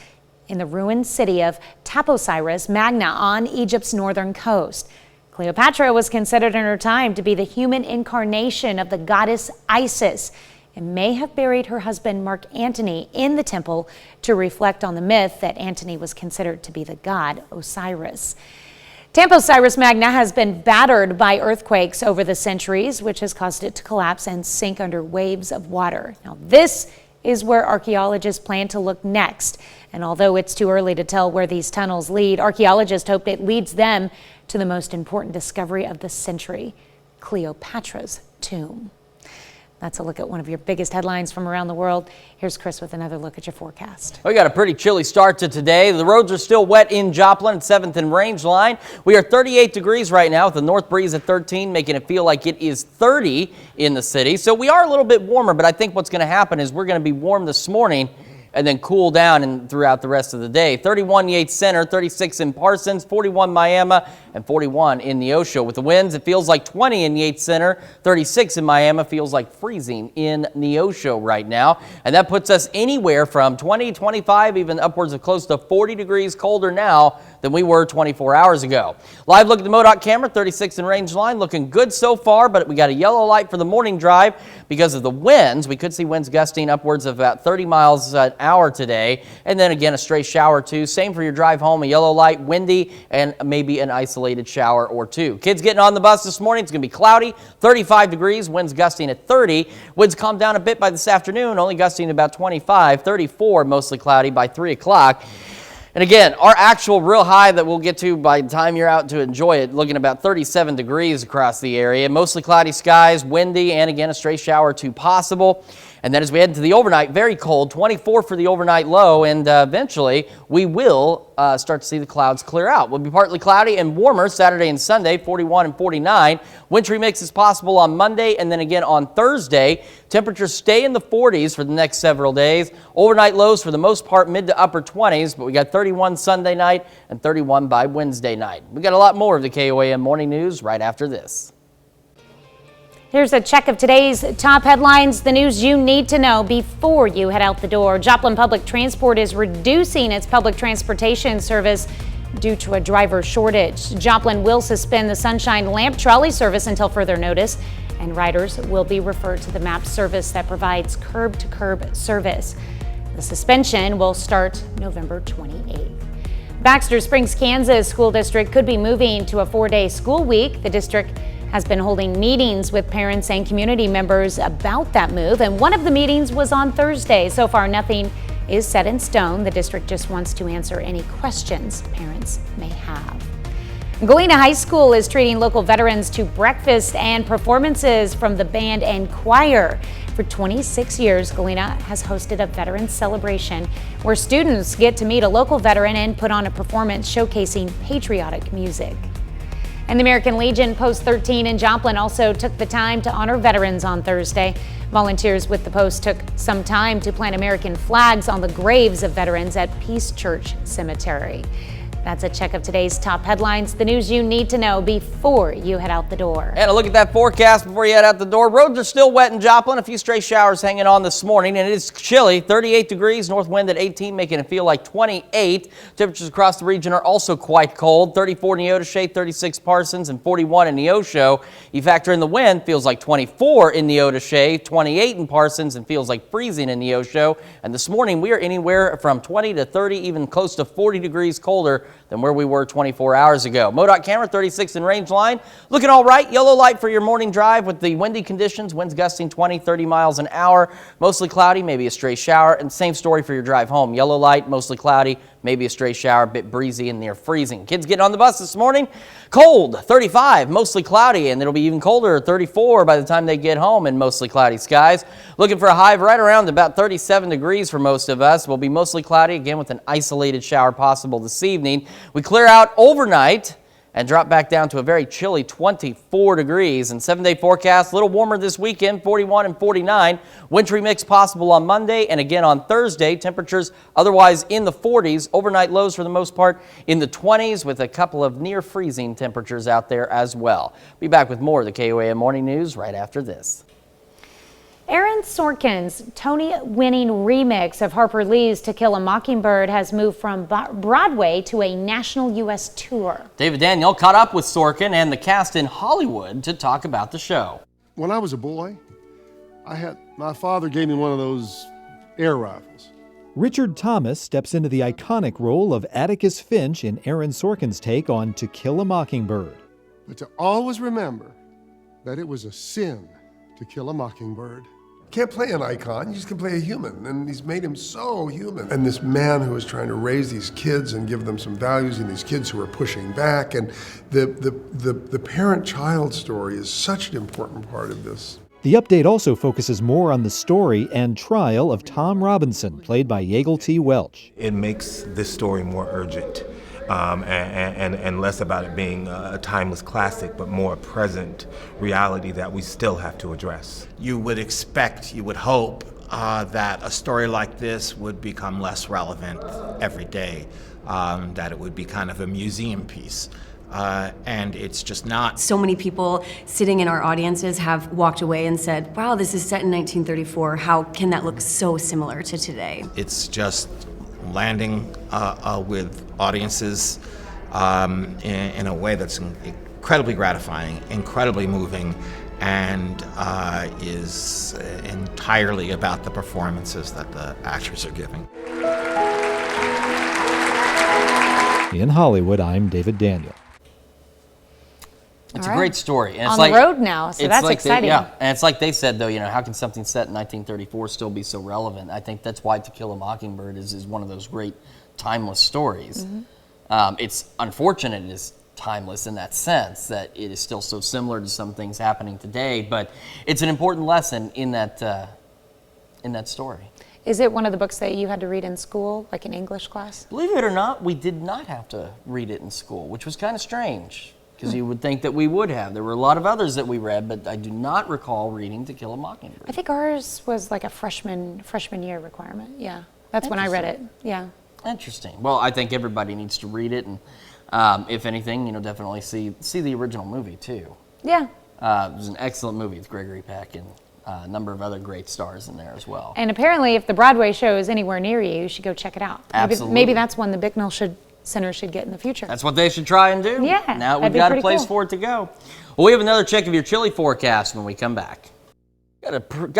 in the ruined city of Taposiris Magna on Egypt's northern coast. Cleopatra was considered in her time to be the human incarnation of the goddess Isis and may have buried her husband Mark Antony in the temple to reflect on the myth that Antony was considered to be the god Osiris. Taposiris Magna has been battered by earthquakes over the centuries, which has caused it to collapse and sink under waves of water. Now, this is where archaeologists plan to look next. And although it's too early to tell where these tunnels lead, archaeologists hope it leads them to the most important discovery of the century, Cleopatra's tomb. That's a look at one of your biggest headlines from around the world. Here's Chris with another look at your forecast. We got a pretty chilly start to today. The roads are still wet in Joplin at 7th and Rangeline. We are 38 degrees right now with the north breeze at 13, making it feel like it is 30 in the city. So we are a little bit warmer, but I think what's going to happen is we're going to be warm this morning and then cool down and throughout the rest of the day. 31 Yates Center, 36 in Parsons, 41 Miami, and 41 in Neosho. With the winds, it feels like 20 in Yates Center, 36 in Miami, feels like freezing in Neosho right now. And that puts us anywhere from 20, 25, even upwards of close to 40 degrees colder now than we were 24 hours ago. Live look at the MoDOT camera, 36 in Rangeline, looking good so far, but we got a yellow light for the morning drive because of the winds. We could see winds gusting upwards of about 30 miles an hour today, and then again a stray shower or two. Same for your drive home, a yellow light, windy, and maybe an isolated shower or two. Kids getting on the bus this morning, it's going to be cloudy, 35 degrees, winds gusting at 30. Winds calm down a bit by this afternoon, only gusting about 25, 34, mostly cloudy by 3 o'clock. And again, our actual real high that we'll get to by the time you're out to enjoy it, looking about 37 degrees across the area. Mostly cloudy skies, windy, and again, a stray shower or two possible. And then as we head into the overnight, very cold, 24 for the overnight low, and eventually we will start to see the clouds clear out. We'll be partly cloudy and warmer Saturday and Sunday, 41 and 49. Wintry mix is possible on Monday and then again on Thursday. Temperatures stay in the 40s for the next several days. Overnight lows for the most part mid to upper 20s, but we got 31 Sunday night and 31 by Wednesday night. We got a lot more of the KOAM Morning News right after this. Here's a check of today's top headlines, the news you need to know before you head out the door. Joplin Public Transport is reducing its public transportation service due to a driver shortage. Joplin will suspend the Sunshine Lamp Trolley service until further notice. and riders will be referred to the MAP service that provides curb-to-curb service. The suspension will start November 28th. Baxter Springs, Kansas School District could be moving to a 4-day school week. The district has been holding meetings with parents and community members about that move, and one of the meetings was on Thursday. So far, nothing is set in stone. The district just wants to answer any questions parents may have. Galena High School is treating local veterans to breakfast and performances from the band and choir. For 26 years, Galena has hosted a veterans celebration where students get to meet a local veteran and put on a performance showcasing patriotic music. And the American Legion Post 13 in Joplin also took the time to honor veterans on Thursday. Volunteers with the post took some time to plant American flags on the graves of veterans at Peace Church Cemetery. That's a check of today's top headlines, the news you need to know before you head out the door. And a look at that forecast before you head out the door. Roads are still wet in Joplin. A few stray showers hanging on this morning, and it is chilly. 38 degrees, north wind at 18, making it feel like 28. Temperatures across the region are also quite cold. 34 in Neodesha, 36 Parsons, and 41 in Neosho. You factor in the wind, feels like 24 in Neodesha, 28 in Parsons, and feels like freezing in Neosho. And this morning, we are anywhere from 20 to 30, even close to 40 degrees colder than where we were 24 hours ago. MoDOT camera 36 in range line. Looking all right. Yellow light for your morning drive with the windy conditions. Winds gusting 20, 30 miles an hour. Mostly cloudy, maybe a stray shower. And same story for your drive home. Yellow light, mostly cloudy, maybe a stray shower, a bit breezy and near freezing. Kids getting on the bus this morning. Cold, 35, mostly cloudy, and it'll be even colder, 34 by the time they get home in mostly cloudy skies. Looking for a high of right around about 37 degrees for most of us. We'll be mostly cloudy again with an isolated shower possible this evening. We clear out overnight and drop back down to a very chilly 24 degrees. And 7-day forecast, a little warmer this weekend, 41 and 49. Wintry mix possible on Monday and again on Thursday. Temperatures otherwise in the 40s. Overnight lows for the most part in the 20s with a couple of near freezing temperatures out there as well. Be back with more of the KOAM Morning News right after this. Aaron Sorkin's Tony-winning remix of Harper Lee's To Kill a Mockingbird has moved from Broadway to a national U.S. tour. David Daniel caught up with Sorkin and the cast in Hollywood to talk about the show. When I was a boy, my father gave me one of those air rifles. Richard Thomas steps into the iconic role of Atticus Finch in Aaron Sorkin's take on To Kill a Mockingbird. But to always remember that it was a sin to kill a mockingbird. Can't play an icon, you just can play a human, and he's made him so human. And this man who is trying to raise these kids and give them some values, and these kids who are pushing back, and the parent-child story is such an important part of this. The update also focuses more on the story and trial of Tom Robinson, played by Yeagle T. Welch. It makes this story more urgent. And less about it being a timeless classic, but more a present reality that we still have to address. You would expect, you would hope that a story like this would become less relevant every day, that it would be kind of a museum piece. And it's just not. So many people sitting in our audiences have walked away and said, wow, this is set in 1934. How can that look so similar to today? It's just landing with audiences in a way that's incredibly gratifying, incredibly moving, and is entirely about the performances that the actors are giving. In Hollywood, I'm David Daniel. It's a great story. And on it's like, the road now, so that's exciting. Yeah, and it's like they said, though, how can something set in 1934 still be so relevant? I think that's why To Kill a Mockingbird is one of those great timeless stories. Mm-hmm. It's unfortunate it is timeless in that sense, that it is still so similar to some things happening today, but it's an important lesson in that story. Is it one of the books that you had to read in school, like in English class? Believe it or not, we did not have to read it in school, which was kind of strange. Because you would think that we would have. There were a lot of others that we read, but I do not recall reading To Kill a Mockingbird. I think ours was like a freshman year requirement. Yeah, that's when I read it. Yeah. Interesting. Well, I think everybody needs to read it, and if anything, definitely see the original movie too. Yeah. It was an excellent movie with Gregory Peck and a number of other great stars in there as well. And apparently, if the Broadway show is anywhere near you, you should go check it out. Absolutely. Maybe that's when the Bicknell should center should get in the future. That's what they should try and do. Yeah, Now that'd we've be got a pretty place cool. for it to go. Well, we have another check of your chili forecast when we come back. Got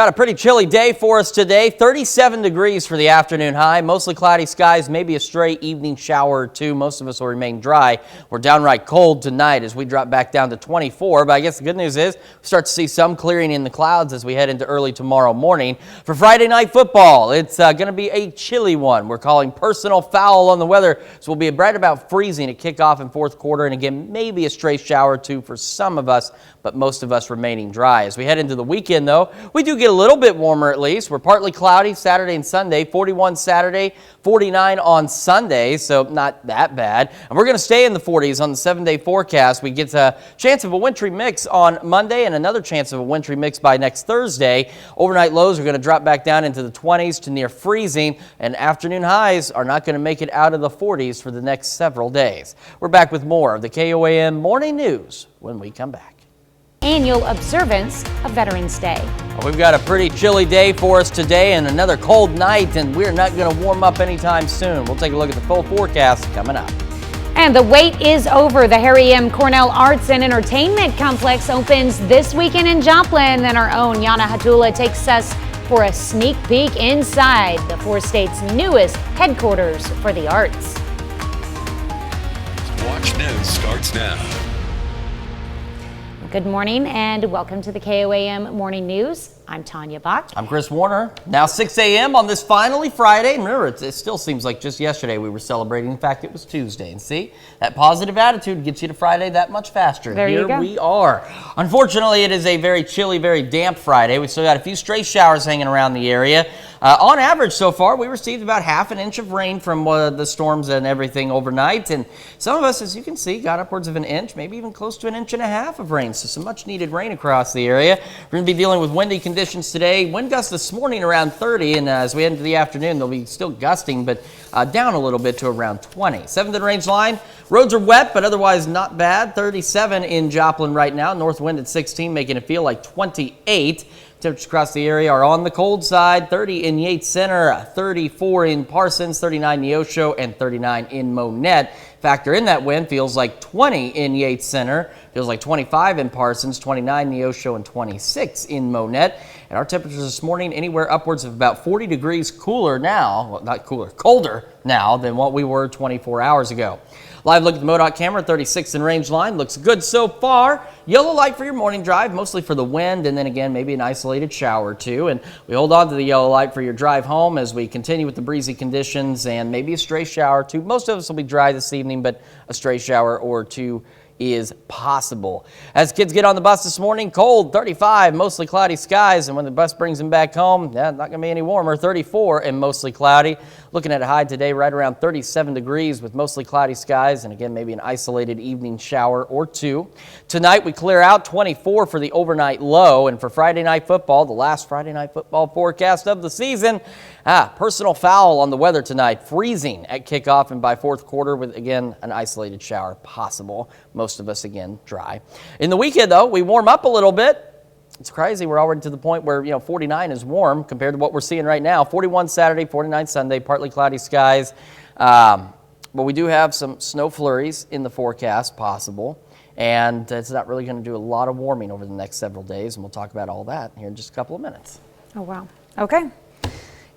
a pretty chilly day for us today. 37 degrees for the afternoon high. Mostly cloudy skies, maybe a stray evening shower or two. Most of us will remain dry. We're downright cold tonight as we drop back down to 24. But I guess the good news is we start to see some clearing in the clouds as we head into early tomorrow morning. For Friday night football, it's going to be a chilly one. We're calling personal foul on the weather. So we'll be right about freezing at kickoff in fourth quarter. And again, maybe a stray shower or two for some of us, but most of us remaining dry. As we head into the weekend, though, we do get a little bit warmer at least. We're partly cloudy Saturday and Sunday, 41 Saturday, 49 on Sunday, so not that bad. And we're going to stay in the 40s on the 7-day forecast. We get a chance of a wintry mix on Monday and another chance of a wintry mix by next Thursday. Overnight lows are going to drop back down into the 20s to near freezing, and afternoon highs are not going to make it out of the 40s for the next several days. We're back with more of the KOAM Morning News when we come back. Annual observance of Veterans Day. Well, we've got a pretty chilly day for us today and another cold night, and we're not going to warm up anytime soon. We'll take a look at the full forecast coming up. And the wait is over. The Harry M. Cornell Arts and Entertainment Complex opens this weekend in Joplin, and our own Yana Hatula takes us for a sneak peek inside the four states' newest headquarters for the arts. Watch News starts now. Good morning and welcome to the KOAM Morning News. I'm Tanya Bach. I'm Chris Warner. Now 6 a.m. on this finally Friday. And remember, it still seems like just yesterday we were celebrating. In fact, it was Tuesday. And see, that positive attitude gets you to Friday that much faster. There you go. Here we are. Unfortunately, it is a very chilly, very damp Friday. We still got a few stray showers hanging around the area. On average so far, we received about half an inch of rain from the storms and everything overnight. And some of us, as you can see, got upwards of an inch, maybe even close to an inch and a half of rain. So some much needed rain across the area. We're going to be dealing with windy conditions today. Wind gusts this morning around 30, and as we head into the afternoon, they'll be still gusting, but down a little bit to around 20. 7th range line. Roads are wet, but otherwise not bad. 37 in Joplin right now. North wind at 16, making it feel like 28. Temperatures across the area are on the cold side. 30 in Yates Center, 34 in Parsons, 39 in Neosho, and 39 in Monette. Factor in that wind, feels like 20 in Yates Center, feels like 25 in Parsons, 29 in Neosho, and 26 in Monette. And our temperatures this morning anywhere upwards of about 40 degrees cooler now, well, not cooler, colder now than what we were 24 hours ago. Live look at the MoDOT camera, 36th in range line. Looks good so far. Yellow light for your morning drive, mostly for the wind, and then again, maybe an isolated shower or two. And we hold on to the yellow light for your drive home as we continue with the breezy conditions and maybe a stray shower or two. Most of us will be dry this evening, but a stray shower or two is possible. As kids get on the bus this morning, cold, 35, mostly cloudy skies, and when the bus brings them back home, not going to be any warmer, 34 and mostly cloudy. Looking at a high today right around 37 degrees with mostly cloudy skies, and again, maybe an isolated evening shower or two. Tonight we clear out, 24 for the overnight low, and for Friday night football, the last Friday night football forecast of the season, personal foul on the weather tonight, freezing at kickoff and by fourth quarter with, again, an isolated shower possible. Most of us, again, dry. In the weekend, though, we warm up a little bit. It's crazy. We're already to the point where, 49 is warm compared to what we're seeing right now. 41 Saturday, 49 Sunday, partly cloudy skies. But we do have some snow flurries in the forecast possible. And it's not really going to do a lot of warming over the next several days. And we'll talk about all that here in just a couple of minutes. Oh, wow. Okay.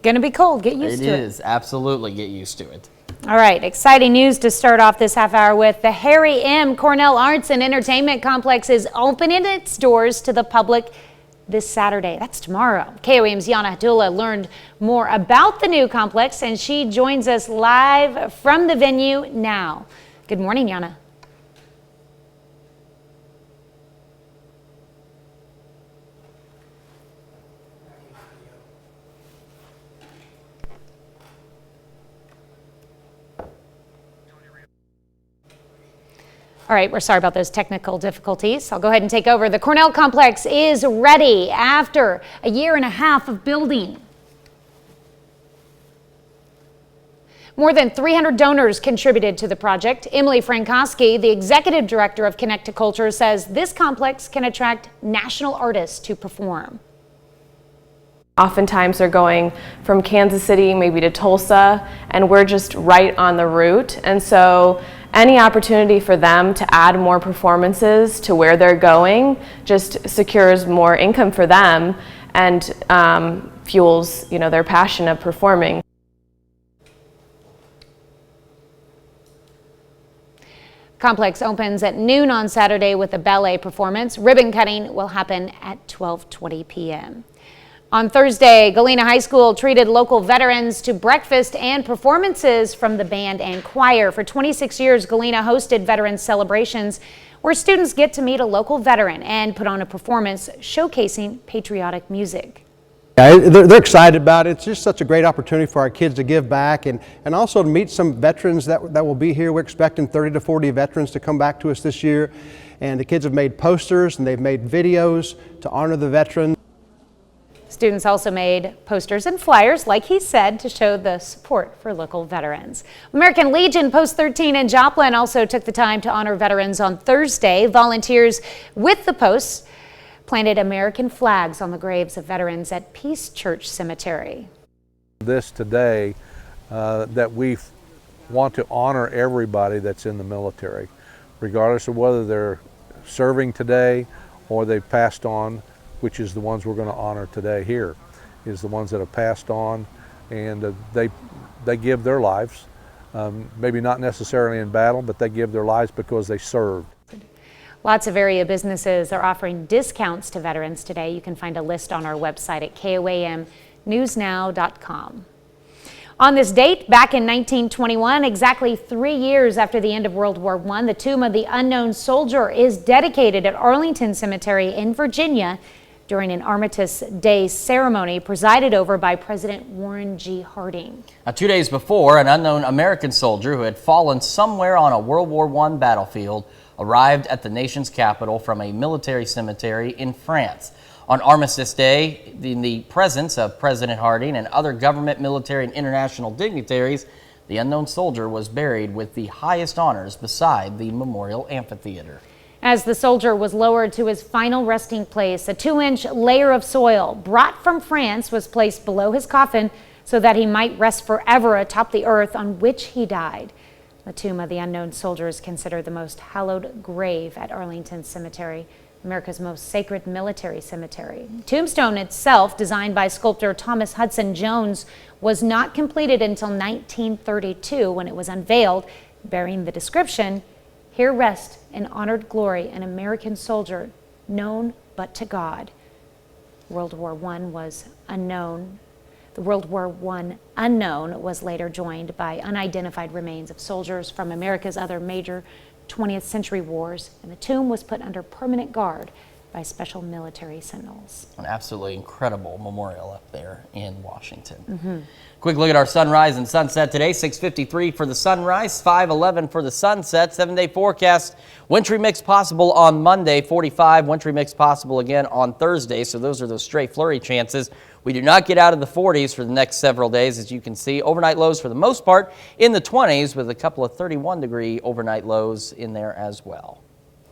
Going to be cold. Get used to it. It is. Absolutely get used to it. All right, exciting news to start off this half hour with. The Harry M. Cornell Arts and Entertainment Complex is opening its doors to the public this Saturday. That's tomorrow. KOAM's Yana Hatula learned more about the new complex, and she joins us live from the venue now. Good morning, Yana. All right, we're sorry about those technical difficulties. I'll go ahead and take over. The Cornell complex is ready after a year and a half of building. More than 300 donors contributed to the project. Emily Frankowski, the executive director of Connect to Culture, says this complex can attract national artists to perform. Oftentimes they're going from Kansas City maybe to Tulsa, and we're just right on the route. And so any opportunity for them to add more performances to where they're going just secures more income for them and fuels, their passion of performing. Complex opens at noon on Saturday with a ballet performance. Ribbon cutting will happen at 12:20 p.m. On Thursday, Galena High School treated local veterans to breakfast and performances from the band and choir. For 26 years, Galena hosted veterans celebrations where students get to meet a local veteran and put on a performance showcasing patriotic music. Yeah, they're excited about it. It's just such a great opportunity for our kids to give back and also to meet some veterans that will be here. We're expecting 30 to 40 veterans to come back to us this year. And the kids have made posters and they've made videos to honor the veterans. Students also made posters and flyers, like he said, to show the support for local veterans. American Legion Post 13 in Joplin also took the time to honor veterans on Thursday. Volunteers with the posts planted American flags on the graves of veterans at Peace Church Cemetery. This today, that we want to honor everybody that's in the military, regardless of whether they're serving today or they've passed on, which is the ones we're going to honor today here, is the ones that have passed on, and they give their lives, maybe not necessarily in battle, but they give their lives because they served. Lots of area businesses are offering discounts to veterans today. You can find a list on our website at KOAMnewsnow.com. On this date, back in 1921, exactly 3 years after the end of World War I, the Tomb of the Unknown Soldier is dedicated at Arlington Cemetery in Virginia during an Armistice Day ceremony presided over by President Warren G. Harding. Now, 2 days before, an unknown American soldier who had fallen somewhere on a World War I battlefield arrived at the nation's capital from a military cemetery in France. On Armistice Day, in the presence of President Harding and other government, military, and international dignitaries, the unknown soldier was buried with the highest honors beside the Memorial Amphitheater. As the soldier was lowered to his final resting place, a 2-inch layer of soil brought from France was placed below his coffin so that he might rest forever atop the earth on which he died. The Tomb of the Unknown Soldier is considered the most hallowed grave at Arlington Cemetery, America's most sacred military cemetery. The tombstone itself, designed by sculptor Thomas Hudson Jones, was not completed until 1932 when it was unveiled, bearing the description, "Here rests in honored glory an American soldier, known but to God." World War I was unknown. The World War I unknown was later joined by unidentified remains of soldiers from America's other major 20th century wars, and the tomb was put under permanent guard by special military sentinels. An absolutely incredible memorial up there in Washington. Quick look at our sunrise and sunset today. 6:53 for the sunrise, 5:11 for the sunset. 7-day forecast. Wintry mix possible on Monday, 45. Wintry mix possible again on Thursday. So those are those stray flurry chances. We do not get out of the 40s for the next several days, as you can see. Overnight lows for the most part in the 20s, with a couple of 31-degree overnight lows in there as well.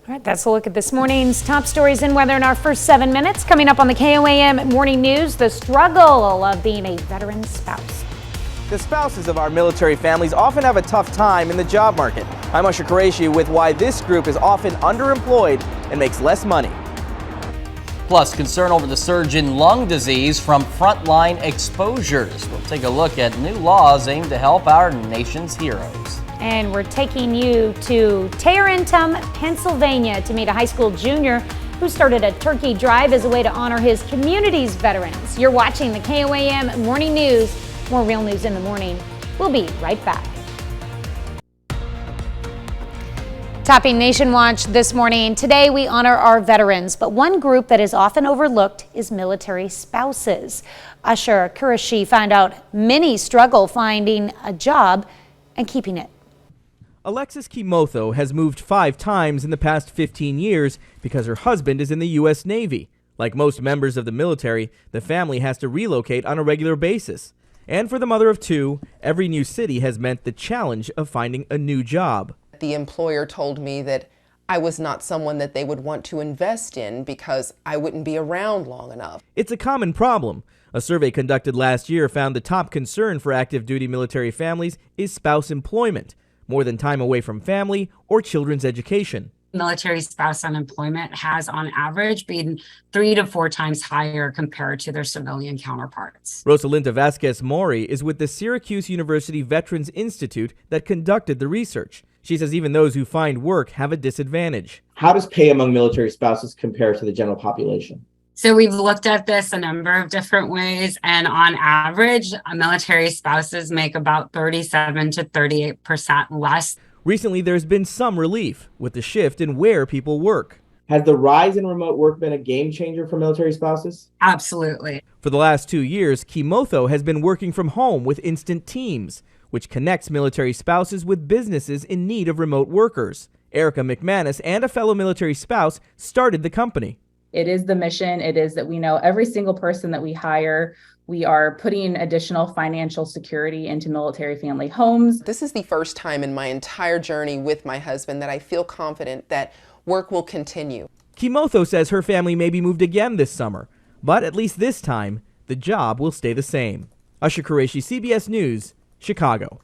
All right, that's a look at this morning's top stories and weather in our first 7 minutes. Coming up on the KOAM Morning News, the struggle of being a veteran spouse. The spouses of our military families often have a tough time in the job market. I'm Usher Qureshi with why this group is often underemployed and makes less money. Plus, concern over the surge in lung disease from frontline exposures. We'll take a look at new laws aimed to help our nation's heroes. And we're taking you to Tarentum, Pennsylvania to meet a high school junior who started a turkey drive as a way to honor his community's veterans. You're watching the KOAM Morning News. More real news in the morning. We'll be right back. Topping Nation Watch this morning. Today we honor our veterans, but one group that is often overlooked is military spouses. Usher Qureshi found out many struggle finding a job and keeping it. Alexis Kimotho has moved 5 times in the past 15 years because her husband is in the U.S. Navy. Like most members of the military, the family has to relocate on a regular basis. And for the mother of 2, every new city has meant the challenge of finding a new job. The employer told me that I was not someone that they would want to invest in because I wouldn't be around long enough. It's a common problem. A survey conducted last year found the top concern for active duty military families is spouse employment, more than time away from family or children's education. Military spouse unemployment has on average been 3 to 4 times higher compared to their civilian counterparts. Rosalinda Vasquez Mori is with the Syracuse University Veterans Institute that conducted the research. She says even those who find work have a disadvantage. How does pay among military spouses compare to the general population? So we've looked at this a number of different ways, and on average, military spouses make about 37 to 38% less. Recently, there's been some relief with the shift in where people work. Has the rise in remote work been a game changer for military spouses? Absolutely. For the last 2 years, Kimotho has been working from home with Instant Teams, which connects military spouses with businesses in need of remote workers. Erica McManus and a fellow military spouse started the company. It is the mission. It is that we know every single person that we hire, we are putting additional financial security into military family homes. This is the first time in my entire journey with my husband that I feel confident that work will continue. Kimotho says her family may be moved again this summer, but at least this time, the job will stay the same. Usher Qureshi, CBS News, Chicago.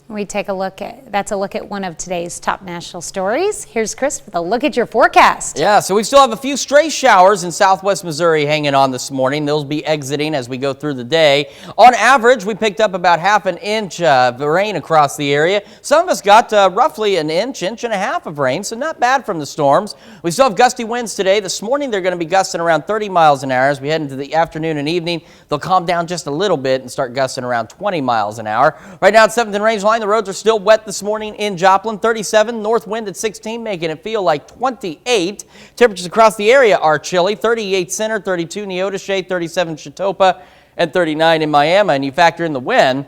That's a look at one of today's top national stories. Here's Chris with a look at your forecast. Yeah, so we still have a few stray showers in southwest Missouri hanging on this morning. They'll be exiting as we go through the day. On average, we picked up about half an inch of rain across the area. Some of us got roughly an inch and a half of rain, so not bad from the storms. We still have gusty winds today. This morning, they're going to be gusting around 30 miles an hour. As we head into the afternoon and evening, they'll calm down just a little bit and start gusting around 20 miles an hour. Right now at 7th and Range Line, the roads are still wet this morning in Joplin. 37, north wind at 16, making it feel like 28. Temperatures across the area are chilly. 38 Center, 32 Neodesha, 37 Chitopa, and 39 in Miami. And you factor in the wind,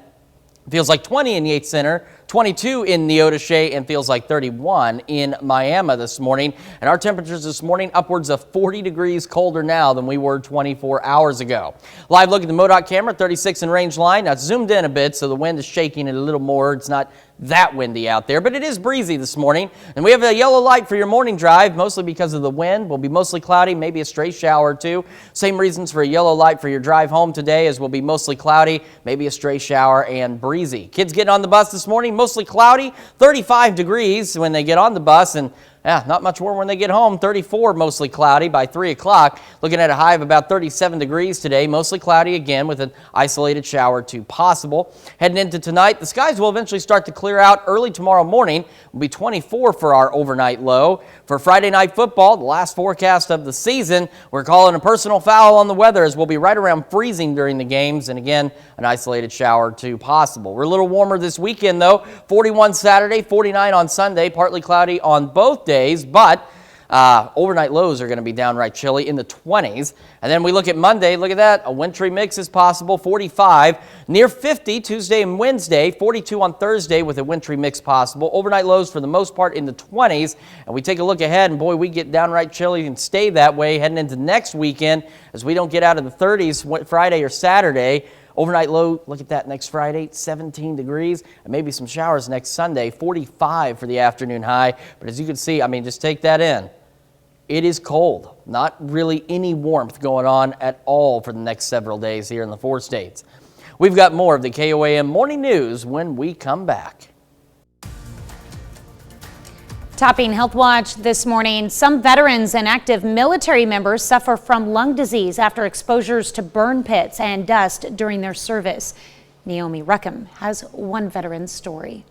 it feels like 20 in Yates Center, 22 in Neodesha, and feels like 31 in Miami this morning. And our temperatures this morning upwards of 40 degrees colder now than we were 24 hours ago. Live look at the MoDOT camera, 36 in Range Line. Now it's zoomed in a bit, so the wind is shaking it a little more. It's not that windy out there, but it is breezy this morning. And we have a yellow light for your morning drive, mostly because of the wind. Will be mostly cloudy, maybe a stray shower or two. Same reasons for a yellow light for your drive home today, as will be mostly cloudy, maybe a stray shower and breezy. Kids getting on the bus this morning, mostly cloudy, 35 degrees when they get on the bus, and not much warmer when they get home. 34, mostly cloudy by 3 o'clock. Looking at a high of about 37 degrees today, mostly cloudy again with an isolated shower or two possible. Heading into tonight, the skies will eventually start to clear out early tomorrow morning. Will be 24 for our overnight low. For Friday night football, the last forecast of the season, we're calling a personal foul on the weather, as we'll be right around freezing during the games, and again, an isolated shower or two possible. We're a little warmer this weekend though. 41 Saturday, 49 on Sunday, partly cloudy on both days, but overnight lows are going to be downright chilly in the 20s. And then we look at Monday, look at that, a wintry mix is possible, 45, near 50 Tuesday and Wednesday, 42 on Thursday with a wintry mix possible. Overnight lows for the most part in the 20s. And we take a look ahead, and boy, we get downright chilly and stay that way heading into next weekend, as we don't get out of the 30s Friday or Saturday. Overnight low, look at that next Friday, 17 degrees, and maybe some showers next Sunday, 45 for the afternoon high. But as you can see, just take that in. It is cold. Not really any warmth going on at all for the next several days here in the 4 states. We've got more of the KOAM Morning News when we come back. Topping Health Watch this morning, some veterans and active military members suffer from lung disease after exposures to burn pits and dust during their service. Naomi Ruckham has one veteran's story.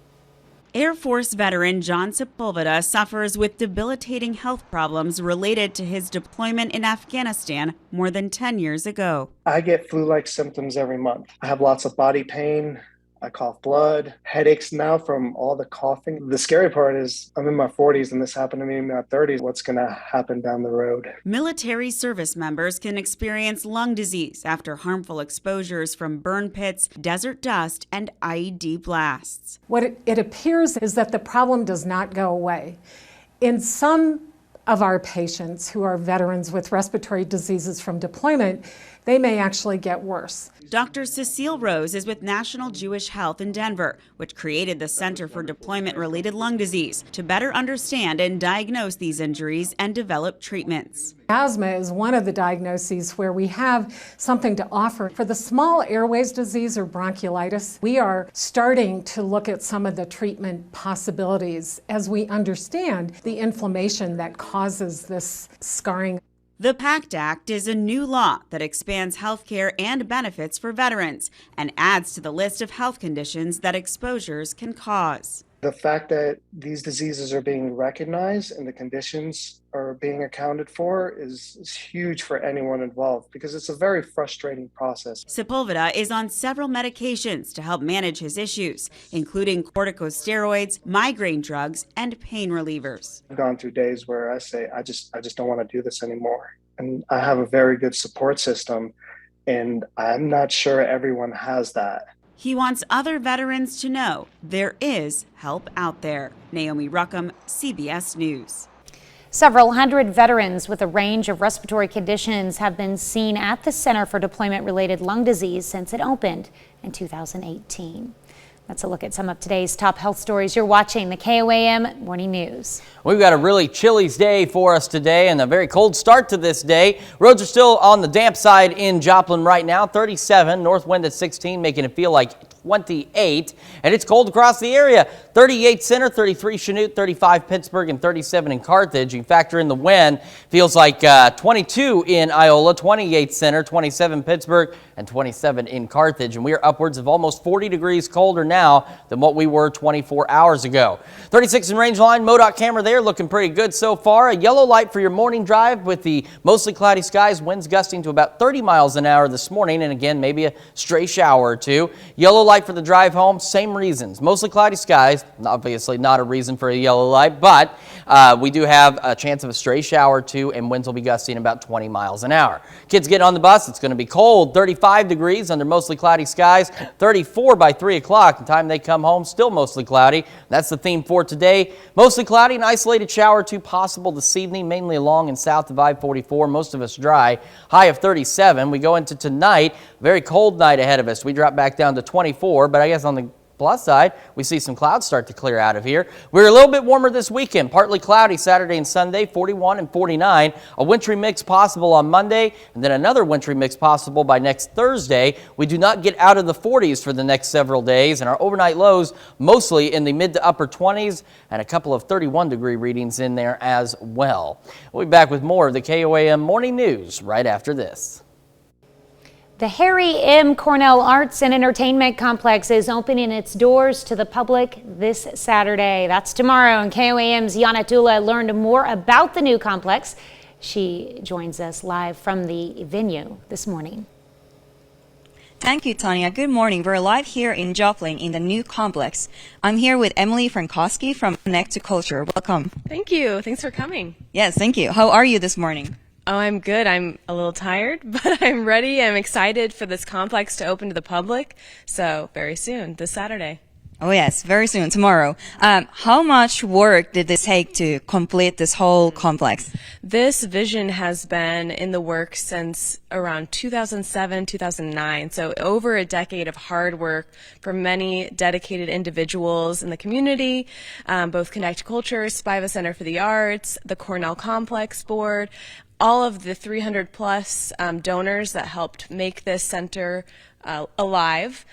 Air Force veteran John Sepulveda suffers with debilitating health problems related to his deployment in Afghanistan more than 10 years ago. I get flu-like symptoms every month. I have lots of body pain. I cough blood, headaches now from all the coughing. The scary part is I'm in my 40s and this happened to me in my 30s. What's going to happen down the road? Military service members can experience lung disease after harmful exposures from burn pits, desert dust, and IED blasts. What it appears is that the problem does not go away. In some of our patients who are veterans with respiratory diseases from deployment, they may actually get worse. Dr. Cecile Rose is with National Jewish Health in Denver, which created the Center for Deployment-Related Lung Disease to better understand and diagnose these injuries and develop treatments. Asthma is one of the diagnoses where we have something to offer. For the small airways disease or bronchiolitis, we are starting to look at some of the treatment possibilities as we understand the inflammation that causes this scarring. The PACT Act is a new law that expands health care and benefits for veterans and adds to the list of health conditions that exposures can cause. The fact that these diseases are being recognized and the conditions are being accounted for is huge for anyone involved because it's a very frustrating process. Sepulveda is on several medications to help manage his issues, including corticosteroids, migraine drugs, and pain relievers. I've gone through days where I say, I just don't want to do this anymore. And I have a very good support system, and I'm not sure everyone has that. He wants other veterans to know there is help out there. Naomi Ruckham, CBS News. Several hundred veterans with a range of respiratory conditions have been seen at the Center for Deployment-Related Lung Disease since it opened in 2018. That's a look at some of today's top health stories. You're watching the KOAM Morning News. We've got a really chilly day for us today and a very cold start to this day. Roads are still on the damp side in Joplin right now. 37, north wind at 16, making it feel like 28. And it's cold across the area. 38 Center, 33 Chanute, 35 Pittsburgh, and 37 in Carthage. You factor in the wind, feels like 22 in Iola, 28 Center, 27 Pittsburgh, and 27 in Carthage. And we are upwards of almost 40 degrees colder now than what we were 24 hours ago. 36 in Rangeline, MoDOT camera there looking pretty good so far. A yellow light for your morning drive with the mostly cloudy skies, winds gusting to about 30 miles an hour this morning, and again maybe a stray shower or two. Yellow light for the drive home, same reasons. Mostly cloudy skies, obviously not a reason for a yellow light, but we do have a chance of a stray shower or two, and winds will be gusting about 20 miles an hour. Kids get on the bus, it's going to be cold, 35 degrees under mostly cloudy skies, 34 by 3 o'clock. The time they come home, still mostly cloudy. That's the theme for today. Mostly cloudy, an isolated shower or two possible this evening, mainly along and south of I-44. Most of us dry. High of 37. We go into tonight, very cold night ahead of us. We drop back down to 24, but I guess on the plus side, we see some clouds start to clear out of here. We're a little bit warmer this weekend. Partly cloudy Saturday and Sunday, 41 and 49. A wintry mix possible on Monday, and then another wintry mix possible by next Thursday. We do not get out of the 40s for the next several days, and our overnight lows mostly in the mid to upper 20s, and a couple of 31-degree readings in there as well. We'll be back with more of the KOAM Morning News right after this. The Harry M. Cornell Arts and Entertainment Complex is opening its doors to the public this Saturday. That's tomorrow, and KOAM's Yana Tula learned more about the new complex. She joins us live from the venue this morning. Thank you, Tanya. Good morning. We're live here in Joplin in the new complex. I'm here with Emily Frankowski from Connect to Culture. Welcome. Thank you. Thanks for coming. Yes, thank you. How are you this morning? Oh, I'm good. I'm a little tired, but I'm ready. I'm excited for this complex to open to the public. So very soon, this Saturday. Oh yes, very soon, tomorrow. How much work did this take to complete this whole complex? This vision has been in the works since around 2007, 2009. So over a decade of hard work from many dedicated individuals in the community, both Connect Culture, Spiva Center for the Arts, the Cornell Complex Board, all of the 300 plus donors that helped make this center alive.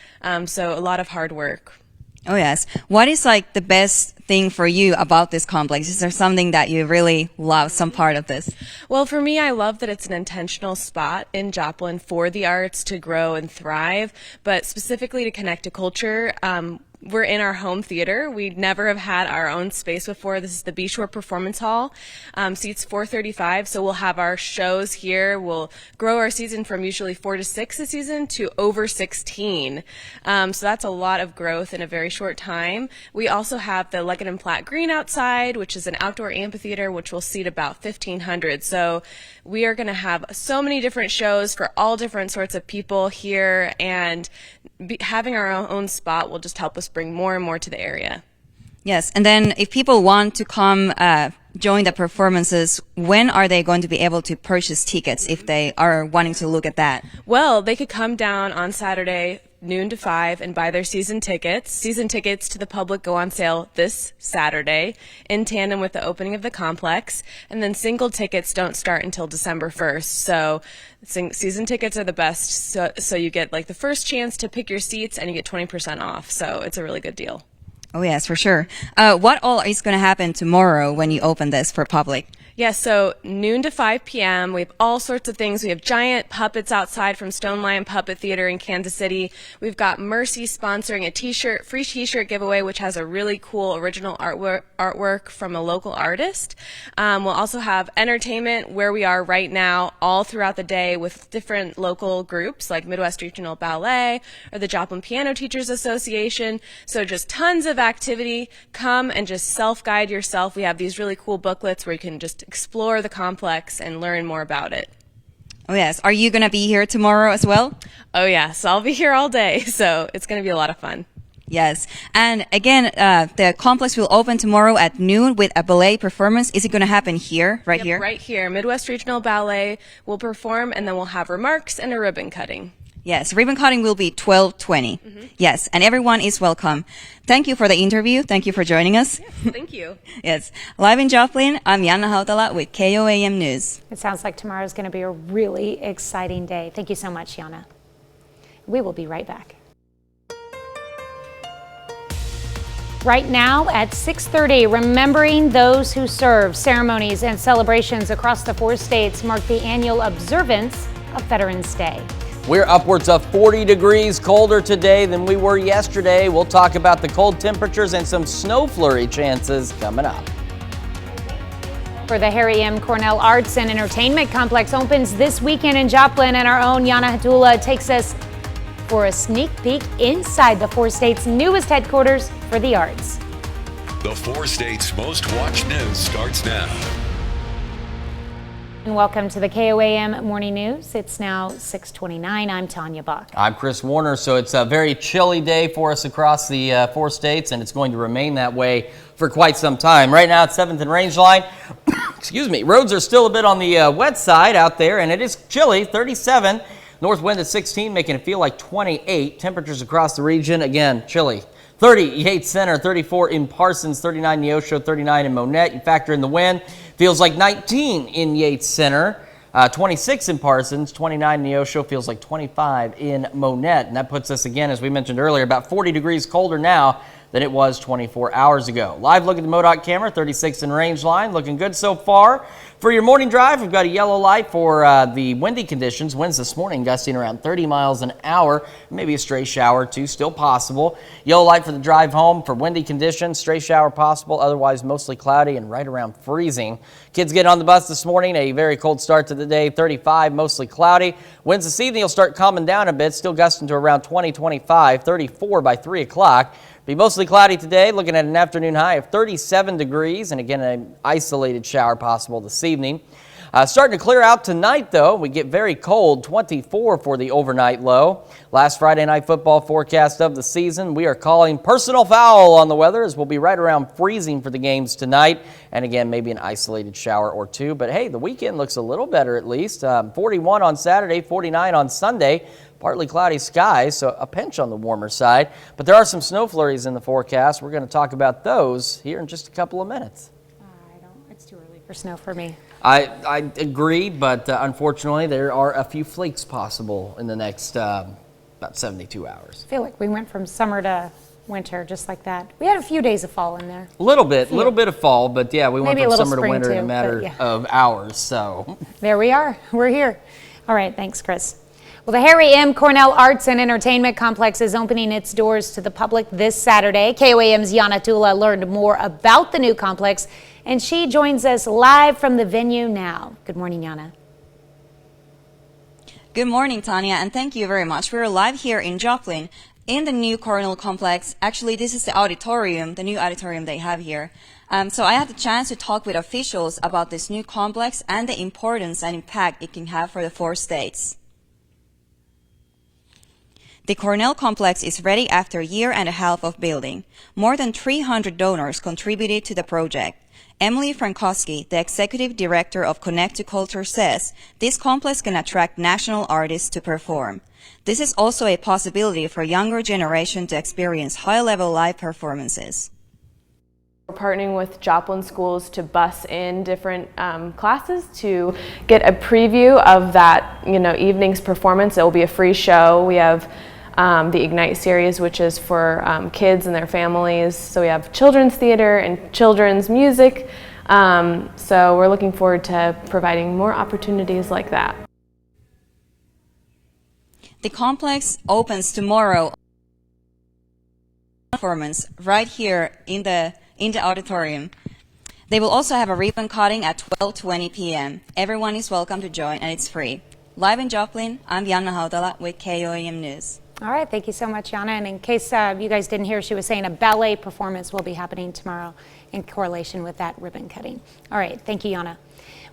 So a lot of hard work. Oh yes. What is like the best thing for you about this complex? Is there something that you really love, some part of this? Well, for me, I love that it's an intentional spot in Joplin for the arts to grow and thrive, but specifically to connect to culture. We're in our home theater. We never have had our own space before. This is the B Shore Performance Hall. Seats 435, so we'll have our shows here. We'll grow our season from usually 4 to 6 a season to over 16. So that's a lot of growth in a very short time. We also have the Leggett and Platt Green outside, which is an outdoor amphitheater, which will seat about 1,500. So we are going to have so many different shows for all different sorts of people here, and having our own spot will just help us bring more and more to the area. Yes, and then if people want to come join the performances, when are they going to be able to purchase tickets if they are wanting to look at that? Well, they could come down on Saturday, noon to 5, and buy their season tickets. Season tickets to the public go on sale this Saturday in tandem with the opening of the complex. And then single tickets don't start until December 1st. So season tickets are the best. So you get like the first chance to pick your seats and you get 20% off. So it's a really good deal. Oh, yes, for sure. What all is going to happen tomorrow when you open this for public? Yeah, so noon to 5 p.m. We have all sorts of things. We have giant puppets outside from Stone Lion Puppet Theater in Kansas City. We've got Mercy sponsoring a free t-shirt giveaway, which has a really cool original artwork from a local artist. We'll also have entertainment where we are right now all throughout the day with different local groups like Midwest Regional Ballet or the Joplin Piano Teachers Association. So just tons of activity. Come and just self-guide yourself. We have these really cool booklets where you can just explore the complex and learn more about it. Oh, yes. Are you going to be here tomorrow as well? Oh, yes. I'll be here all day, so it's going to be a lot of fun. Yes. And again, the complex will open tomorrow at noon with a ballet performance. Is it going to happen here, right here? Right here. Midwest Regional Ballet will perform, and then we'll have remarks and a ribbon cutting. Yes, ribbon cutting will be 12:20. Yes, and everyone is welcome. Thank you for the interview. Thank you for joining us. Yes, thank you. Yes. Live in Joplin, I'm Yana Hautala with KOAM News. It sounds like tomorrow is going to be a really exciting day. Thank you so much, Yana. We will be right back. Right now at 6:30, remembering those who serve. Ceremonies and celebrations across the 4 states mark the annual observance of Veterans Day. We're upwards of 40 degrees colder today than we were yesterday. We'll talk about the cold temperatures and some snow flurry chances coming up. For the Harry M. Cornell Arts and Entertainment Complex opens this weekend in Joplin, and our own Yana Hatula takes us for a sneak peek inside the 4 states' newest headquarters for the arts. The 4 states' most watched news starts now. And welcome to the KOAM Morning News. It's now 6:29. I'm Tanya Buck. I'm Chris Warner. So it's a very chilly day for us across the 4 states, and it's going to remain that way for quite some time. Right now it's 7th and Range Line. Excuse me. Roads are still a bit on the wet side out there, and it is chilly, 37. North wind at 16, making it feel like 28. Temperatures across the region, again, chilly. 30 Yates Center, 34 in Parsons, 39 Neosho, 39 in Monette. You factor in the wind, feels like 19 in Yates Center, 26 in Parsons, 29 Neosho, feels like 25 in Monette. And that puts us again, as we mentioned earlier, about 40 degrees colder now than it was 24 hours ago. Live look at the MoDOT camera, 36 in Range Line, looking good so far. For your morning drive, we've got a yellow light for the windy conditions. Winds this morning gusting around 30 miles an hour. Maybe a stray shower or two, still possible. Yellow light for the drive home for windy conditions. Stray shower possible, otherwise mostly cloudy and right around freezing. Kids getting on the bus this morning, a very cold start to the day, 35, mostly cloudy. Winds this evening will start calming down a bit, still gusting to around 20, 25, 34 by 3 o'clock. Be mostly cloudy today, looking at an afternoon high of 37 degrees, and again, an isolated shower possible this evening. Starting to clear out tonight, though. We get very cold, 24 for the overnight low. Last Friday night football forecast of the season, we are calling personal foul on the weather, as we'll be right around freezing for the games tonight. And again, maybe an isolated shower or two. But hey, the weekend looks a little better at least. 41 on Saturday, 49 on Sunday. Partly cloudy skies, so a pinch on the warmer side. But there are some snow flurries in the forecast. We're going to talk about those here in just a couple of minutes. It's too early for snow for me. I agree, but unfortunately, there are a few flakes possible in the next about 72 hours. I feel like we went from summer to winter just like that. We had a few days of fall in there. A little bit of fall, but yeah, we went Maybe from summer to winter too, in a matter of hours. So there we are. We're here. All right. Thanks, Chris. Well, the Harry M. Cornell Arts and Entertainment Complex is opening its doors to the public this Saturday. KOAM's Yana Tula learned more about the new complex, and she joins us live from the venue now. Good morning, Yana. Good morning, Tanya, and thank you very much. We're live here in Joplin in the new Cornell complex. Actually, this is the auditorium, the new auditorium they have here. So I had the chance to talk with officials about this new complex and the importance and impact it can have for the 4 states. The Cornell complex is ready after a year and a half of building. More than 300 donors contributed to the project. Emily Frankowski, the executive director of Connect to Culture, says this complex can attract national artists to perform. This is also a possibility for younger generation to experience high-level live performances. We're partnering with Joplin schools to bus in different classes to get a preview of that evening's performance. It will be a free show. We have the Ignite series, which is for kids and their families. So we have children's theater and children's music. So we're looking forward to providing more opportunities like that. The complex opens tomorrow. Performance right here in the auditorium. They will also have a ribbon cutting at 12:20 p.m. Everyone is welcome to join, and it's free. Live in Joplin, I'm Yana Haudala with KOAM News. All right, thank you so much, Yana. And in case you guys didn't hear, she was saying a ballet performance will be happening tomorrow in correlation with that ribbon cutting. All right, thank you, Yana.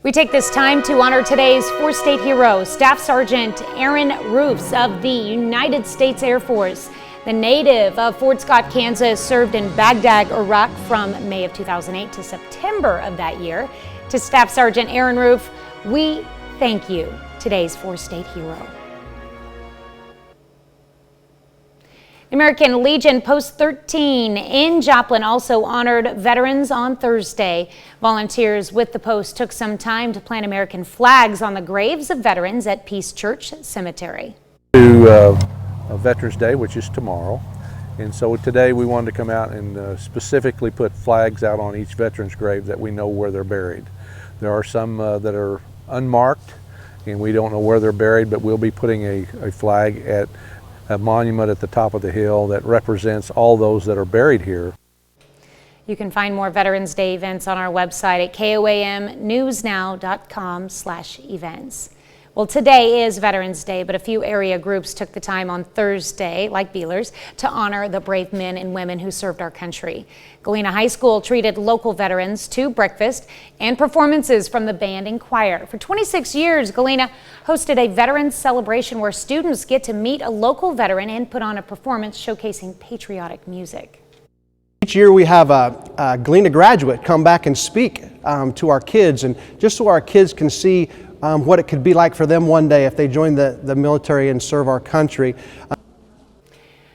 We take this time to honor today's four-state hero, Staff Sergeant Aaron Roofs of the United States Air Force. The native of Fort Scott, Kansas, served in Baghdad, Iraq from May of 2008 to September of that year. To Staff Sergeant Aaron Roof, we thank you, today's four-state hero. American Legion Post 13 in Joplin also honored veterans on Thursday. Volunteers with the post took some time to plant American flags on the graves of veterans at Peace Church Cemetery. Veterans Day, which is tomorrow, and so today we wanted to come out and specifically put flags out on each veteran's grave that we know where they're buried. There are some that are unmarked and we don't know where they're buried, but we'll be putting a flag at a monument at the top of the hill that represents all those that are buried here. You can find more Veterans Day events on our website at koamnewsnow.com/events. Well, today is Veterans Day, but a few area groups took the time on Thursday, like Beelers, to honor the brave men and women who served our country. Galena High School treated local veterans to breakfast and performances from the band and choir. For 26 years, Galena hosted a veterans celebration where students get to meet a local veteran and put on a performance showcasing patriotic music. Each year we have a Galena graduate come back and speak to our kids, and just so our kids can see what it could be like for them one day if they join the military and serve our country.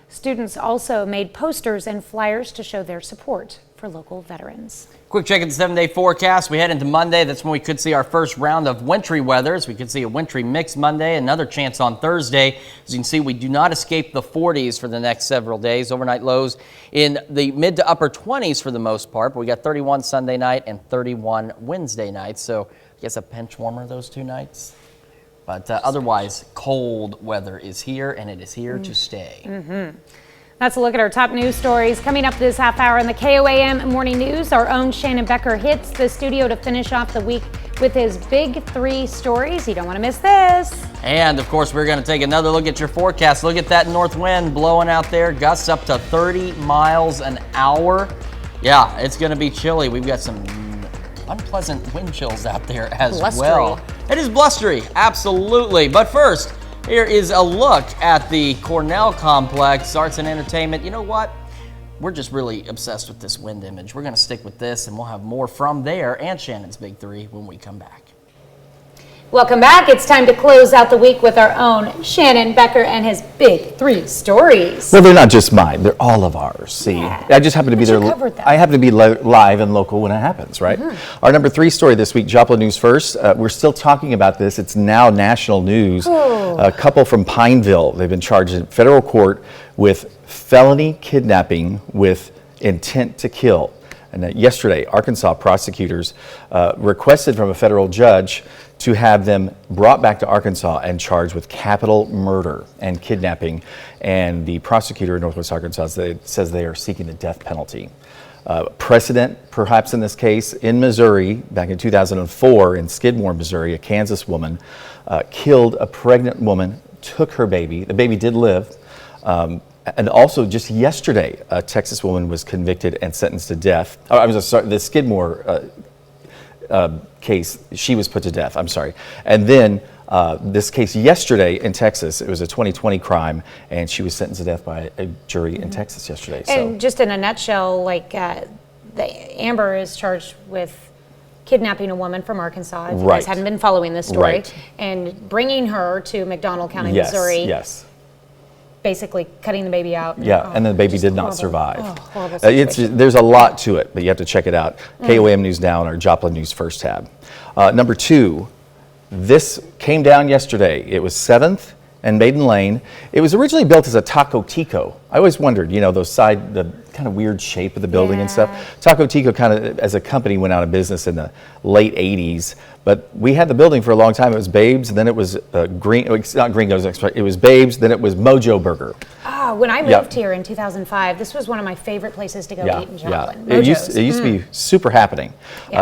Students also made posters and flyers to show their support for local veterans. Quick check at the 7-day forecast. We head into Monday. That's when we could see our first round of wintry weather. We could see a wintry mix Monday, another chance on Thursday. As you can see, we do not escape the 40s for the next several days. Overnight lows in the mid to upper 20s for the most part. But we got 31 Sunday night and 31 Wednesday night. So I guess a pinch warmer those two nights. But otherwise, cold weather is here, and it is here to stay. That's a look at our top news stories. Coming up this half hour in the KOAM Morning News, our own Shannon Becker hits the studio to finish off the week with his big three stories. You don't want to miss this. And, of course, we're going to take another look at your forecast. Look at that north wind blowing out there. Gusts up to 30 miles an hour. Yeah, it's going to be chilly. We've got some unpleasant wind chills out there as well. It is blustery, absolutely. But first, here is a look at the Cornell complex, arts and entertainment. You know what? We're just really obsessed with this wind image. We're going to stick with this, and we'll have more from there and Shannon's Big Three when we come back. Welcome back. It's time to close out the week with our own Shannon Becker and his big three stories. Well, they're not just mine. They're all of ours. See, I just happen to be there. I happen to be live and local when it happens, right? Our number three story this week, Joplin News First. We're still talking about this. It's now national news. A couple from Pineville, they've been charged in federal court with felony kidnapping with intent to kill. And yesterday, Arkansas prosecutors requested from a federal judge to have them brought back to Arkansas and charged with capital murder and kidnapping. And the prosecutor in Northwest Arkansas says they are seeking the death penalty. Precedent, perhaps in this case, in Missouri, back in 2004 in Skidmore, Missouri, a Kansas woman killed a pregnant woman, took her baby. The baby did live. And also just yesterday, a Texas woman was convicted and sentenced to death. Oh, I'm sorry, the Skidmore case, she was put to death, I'm sorry. And then this case yesterday in Texas. It was a 2020 crime, and she was sentenced to death by a jury in Texas yesterday. And just in a nutshell, like Amber is charged with kidnapping a woman from Arkansas. If you guys hadn't been following this story, and bringing her to McDonald County, Missouri. Yes. Basically cutting the baby out. Yeah, and the baby did not survive. Horrible situation. There's a lot to it, but you have to check it out. KOAM News Now and our Joplin News First tab. Number 2, this came down yesterday. It was 7th and Maiden Lane. It was originally built as a Taco Tico. I always wondered, you know, the kind of weird shape of the building and stuff. Taco Tico kind of, as a company, went out of business in the late 80s. But we had the building for a long time. It was Babe's, then it was not Gringos, it was Babe's, then it was Mojo Burger. When I moved here in 2005, this was one of my favorite places to go eat in Joplin. It used to be super happening.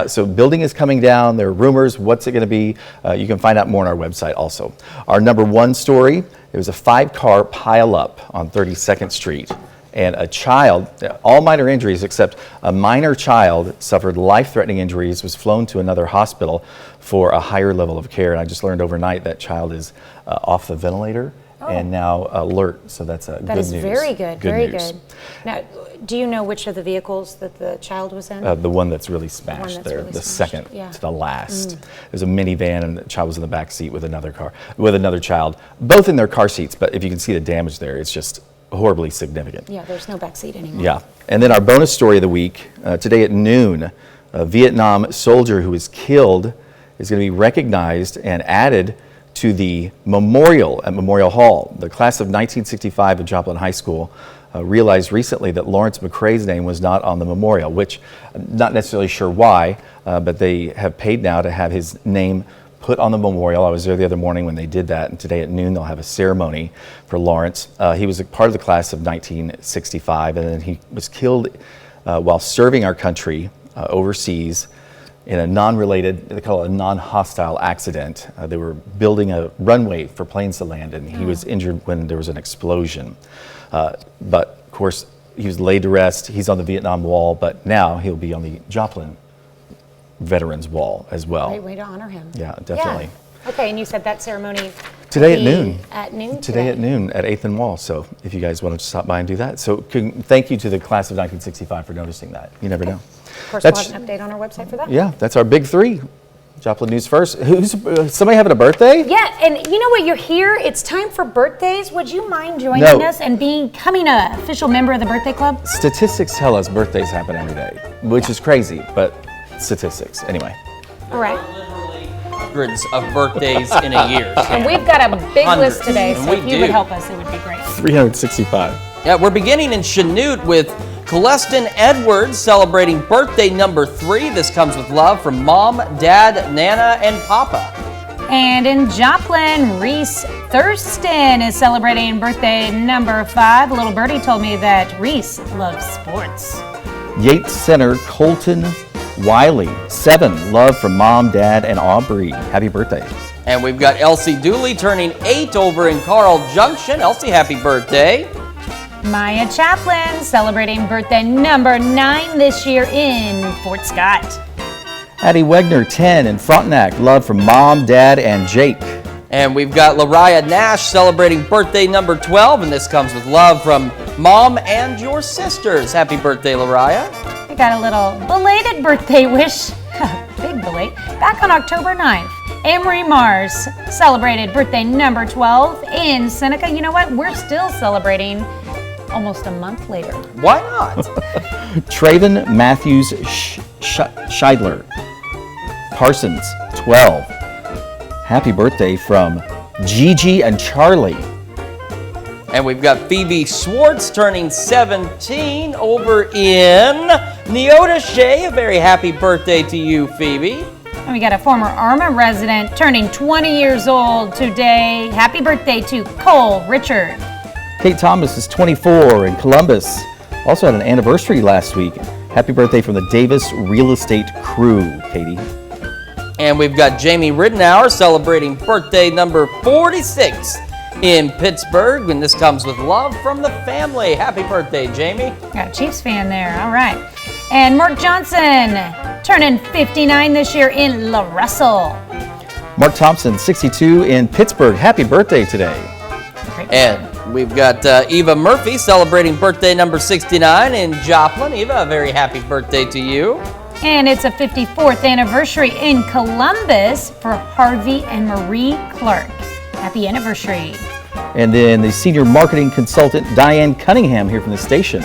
So building is coming down. There are rumors. What's it going to be? You can find out more on our website also. Our number 1 story, there was a 5-car pile-up on 32nd Street. And a child, all minor injuries except a minor child suffered life-threatening injuries, was flown to another hospital for a higher level of care. And I just learned overnight that child is off the ventilator and now alert. So that's good news. That is very good, very news. good. Now, do you know which of the vehicles that the child was in? The one that's really smashed there, the second to the last. There's a minivan and the child was in the back seat with another child, both in their car seats. But if you can see the damage there, it's just horribly significant. Yeah, there's no backseat anymore. Yeah, and then our bonus story of the week, today at noon, a Vietnam soldier who was killed is going to be recognized and added to the memorial at Memorial Hall. The class of 1965 at Joplin High School realized recently that Lawrence McCrae's name was not on the memorial, which I'm not necessarily sure why, but they have paid now to have his name put on the memorial. I was there the other morning when they did that, and today at noon they'll have a ceremony for Lawrence. He was a part of the class of 1965, and then he was killed while serving our country overseas in a non-related, they call it a non-hostile accident. They were building a runway for planes to land, and he was injured when there was an explosion. But of course, he was laid to rest. He's on the Vietnam Wall, but now he'll be on the Joplin Veterans Wall as well. Great way to honor him. Yeah, definitely. Yeah. Okay, and you said that ceremony today at noon. At noon today at noon at 8th and Wall. So if you guys wanted to stop by and do that. So thank you to the class of 1965 for noticing that. You never know. Of course, we'll have an update on our website for that. Yeah, that's our big 3. Joplin News First. Who's somebody having a birthday? Yeah, and you know what? You're here. It's time for birthdays. Would you mind joining us and becoming an official member of the birthday club? Statistics tell us birthdays happen every day, which is crazy, but statistics anyway. All right. Hundreds of birthdays in a year. And we've got a big list today, so if you would do. help us, it would be great. 365. Yeah, we're beginning in Chanute with Celestin Edwards celebrating birthday number 3. This comes with love from Mom, Dad, Nana, and Papa. And in Joplin, Reese Thurston is celebrating birthday number 5. A little birdie told me that Reese loves sports. Yates Center, Colton Wiley, 7. Love from Mom, Dad, and Aubrey. Happy birthday. And we've got Elsie Dooley turning 8 over in Carl Junction. Elsie, happy birthday. Maya Chaplin celebrating birthday number 9 this year in Fort Scott. Addie Wegner, 10 in Frontenac. Love from Mom, Dad, and Jake. And we've got Lariah Nash celebrating birthday number 12, and this comes with love from Mom and your sisters. Happy birthday, Lariah. We got a little belated birthday wish, big belate, back on October 9th. Amory Mars celebrated birthday number 12 in Seneca. You know what? We're still celebrating almost a month later. Why not? Traven Matthews Scheidler, Parsons, 12. Happy birthday from Gigi and Charlie. And we've got Phoebe Swartz turning 17 over in Neota Shea. A very happy birthday to you, Phoebe. And we got a former Arma resident turning 20 years old today. Happy birthday to Cole Richard. Kate Thomas is 24 in Columbus. Also had an anniversary last week. Happy birthday from the Davis Real Estate Crew, Katie. And we've got Jamie Ridenour celebrating birthday number 46 in Pittsburgh. And this comes with love from the family. Happy birthday, Jamie. Got a Chiefs fan there. All right. And Mark Johnson turning 59 this year in La Russell. Mark Thompson, 62, in Pittsburgh. Happy birthday today. And we've got Eva Murphy celebrating birthday number 69 in Joplin. Eva, a very happy birthday to you. And it's a 54th anniversary in Columbus for Harvey and Marie Clark. Happy anniversary. And then the senior marketing consultant, Diane Cunningham, here from the station.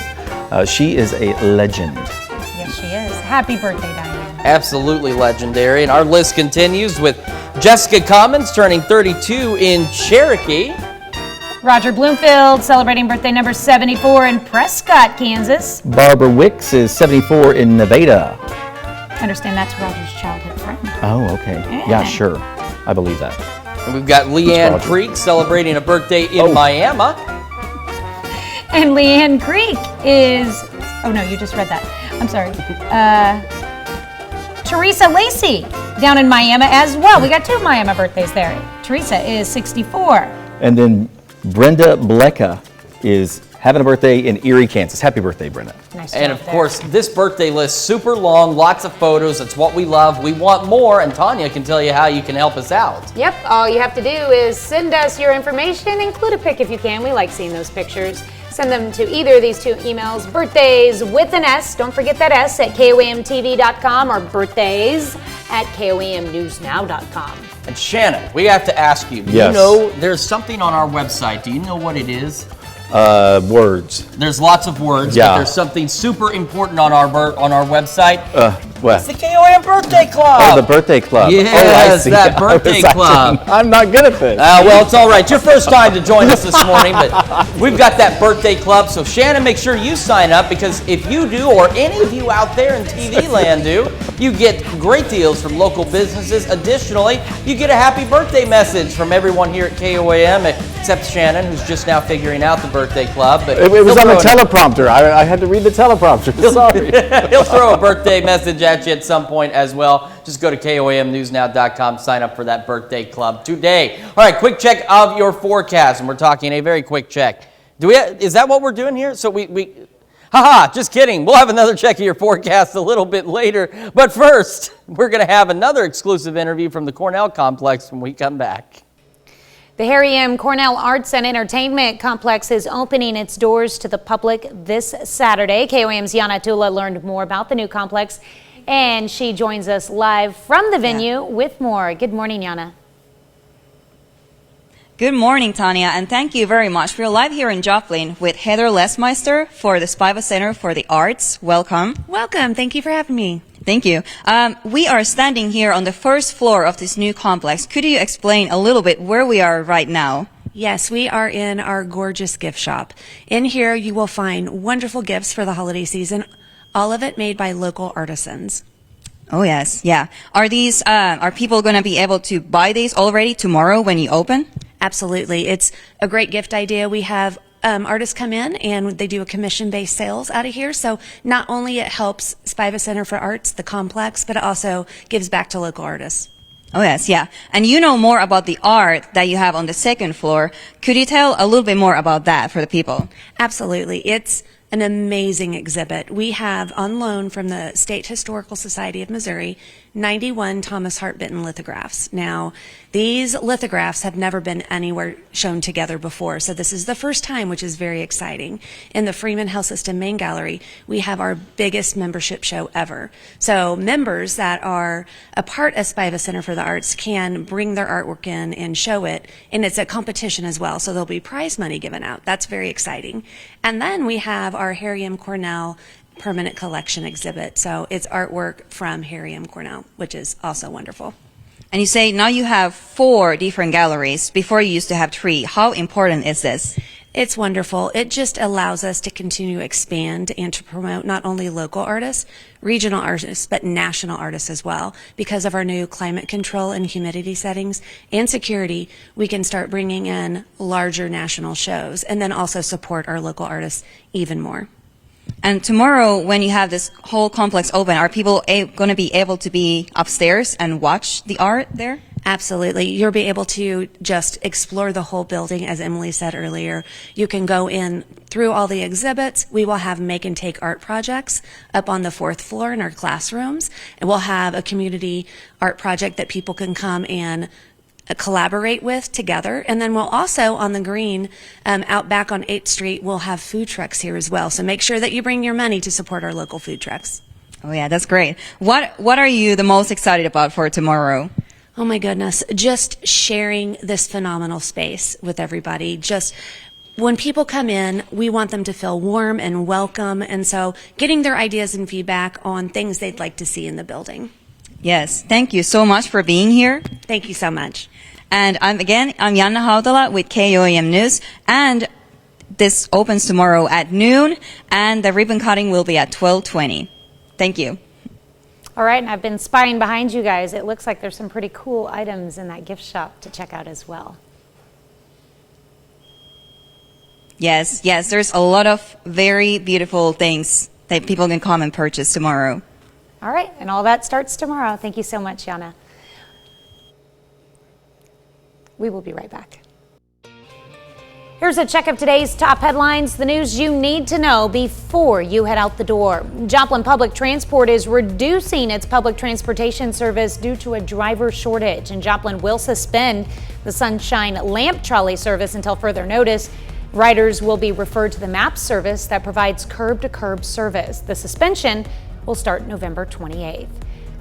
She is a legend. Yes, she is. Happy birthday, Diane. Absolutely legendary. And our list continues with Jessica Commons turning 32 in Cherokee. Roger Bloomfield celebrating birthday number 74 in Prescott, Kansas. Barbara Wicks is 74 in Nevada. I understand that's Roger's childhood friend. Oh, okay. Yeah, sure. I believe that. And we've got Leanne Creek celebrating a birthday in Miami. And Leanne Creek is, oh no, you just read that. I'm sorry. Teresa Lacey down in Miami as well. We got 2 Miami birthdays there. Teresa is 64. And then Brenda Blecka is having a birthday in Erie, Kansas. Happy birthday, Brenda. Nice and of course, this birthday list, super long, lots of photos. That's what we love. We want more, and Tanya can tell you how you can help us out. Yep, all you have to do is send us your information, include a pic if you can. We like seeing those pictures. Send them to either of these 2 emails, birthdays with an S, don't forget that S, at KOAMTV.com, or birthdays at KOAMNewsNow.com. And Shannon, we have to ask you, do you know there's something on our website? Do you know what it is? Words. There's lots of words, but there's something super important on our website. What? It's the KOAM Birthday Club. Oh, the birthday club. Yes, I see. that birthday club. I'm not good at this. Well, it's all right. It's your first time to join us this morning, but we've got that birthday club. So Shannon, make sure you sign up, because if you do, or any of you out there in TV land do, you get great deals from local businesses. Additionally, you get a happy birthday message from everyone here at KOAM, except Shannon, who's just now figuring out the birthday club. But it was on the teleprompter. I had to read the teleprompter. Sorry. He'll throw a birthday message at you at some point as well. Just go to KOAMNewsNow.com, sign up for that birthday club today. All right, quick check of your forecast, and we're talking a very quick check. Is that what we're doing here? So just kidding. We'll have another check of your forecast a little bit later. But first, we're going to have another exclusive interview from the Cornell Complex when we come back. The Harry M. Cornell Arts and Entertainment Complex is opening its doors to the public this Saturday. KOAM's Yana Tula learned more about the new complex, and she joins us live from the venue with more. Good morning, Yana. Good morning, Tanya, and thank you very much. We're live here in Joplin with Heather Lesmeister for the Spiva Center for the Arts. Welcome. Welcome. Thank you for having me. Thank you. We are standing here on the first floor of this new complex. Could you explain a little bit where we are right now? Yes, we are in our gorgeous gift shop. In here, you will find wonderful gifts for the holiday season, all of it made by local artisans. Oh, yes. Yeah. Are people going to be able to buy these already tomorrow when you open? Absolutely. It's a great gift idea. We have artists come in and they do a commission-based sales out of here. So not only it helps Spiva Center for Arts, the complex, but it also gives back to local artists. Oh, yes, yeah. And you know more about the art that you have on the second floor. Could you tell a little bit more about that for the people? Absolutely. It's an amazing exhibit. We have on loan from the State Historical Society of Missouri 91 Thomas Hart Benton lithographs. Now, these lithographs have never been anywhere shown together before, so this is the first time, which is very exciting. In the Freeman Health System main gallery, we have our biggest membership show ever. So members that are a part of Spiva Center for the Arts can bring their artwork in and show it, and it's a competition as well, so there'll be prize money given out. That's very exciting. And then we have our Harry M. Cornell permanent collection exhibit. So it's artwork from Harry M. Cornell, which is also wonderful. And you say now you have 4 different galleries. Before you used to have 3. How important is this? It's wonderful. It just allows us to continue to expand and to promote not only local artists, regional artists, but national artists as well. Because of our new climate control and humidity settings and security, we can start bringing in larger national shows and then also support our local artists even more. And tomorrow, when you have this whole complex open, are people going to be able to be upstairs and watch the art there? Absolutely. You'll be able to just explore the whole building, as Emily said earlier. You can go in through all the exhibits. We will have make and take art projects up on the 4th floor in our classrooms. And we'll have a community art project that people can come and collaborate with together. And then we'll also, on the green, out back on 8th Street, we'll have food trucks here as well. So make sure that you bring your money to support our local food trucks. Oh yeah, that's great. What are you the most excited about for tomorrow? Oh my goodness, just sharing this phenomenal space with everybody. Just when people come in, we want them to feel warm and welcome. And so getting their ideas and feedback on things they'd like to see in the building. Yes, thank you so much for being here. Thank you so much. And I'm Yana Haudala with KOAM News. And this opens tomorrow at noon. And the ribbon cutting will be at 12:20. Thank you. All right, and I've been spying behind you guys. It looks like there's some pretty cool items in that gift shop to check out as well. Yes, there's a lot of very beautiful things that people can come and purchase tomorrow. All right, and all that starts tomorrow. Thank you so much, Yana. We will be right back. Here's a check of today's top headlines, the news you need to know before you head out the door. Joplin Public Transport is reducing its public transportation service due to a driver shortage, and Joplin will suspend the Sunshine Lamp Trolley service until further notice. Riders will be referred to the MAPS service that provides curb-to-curb service. The suspension will start November 28th.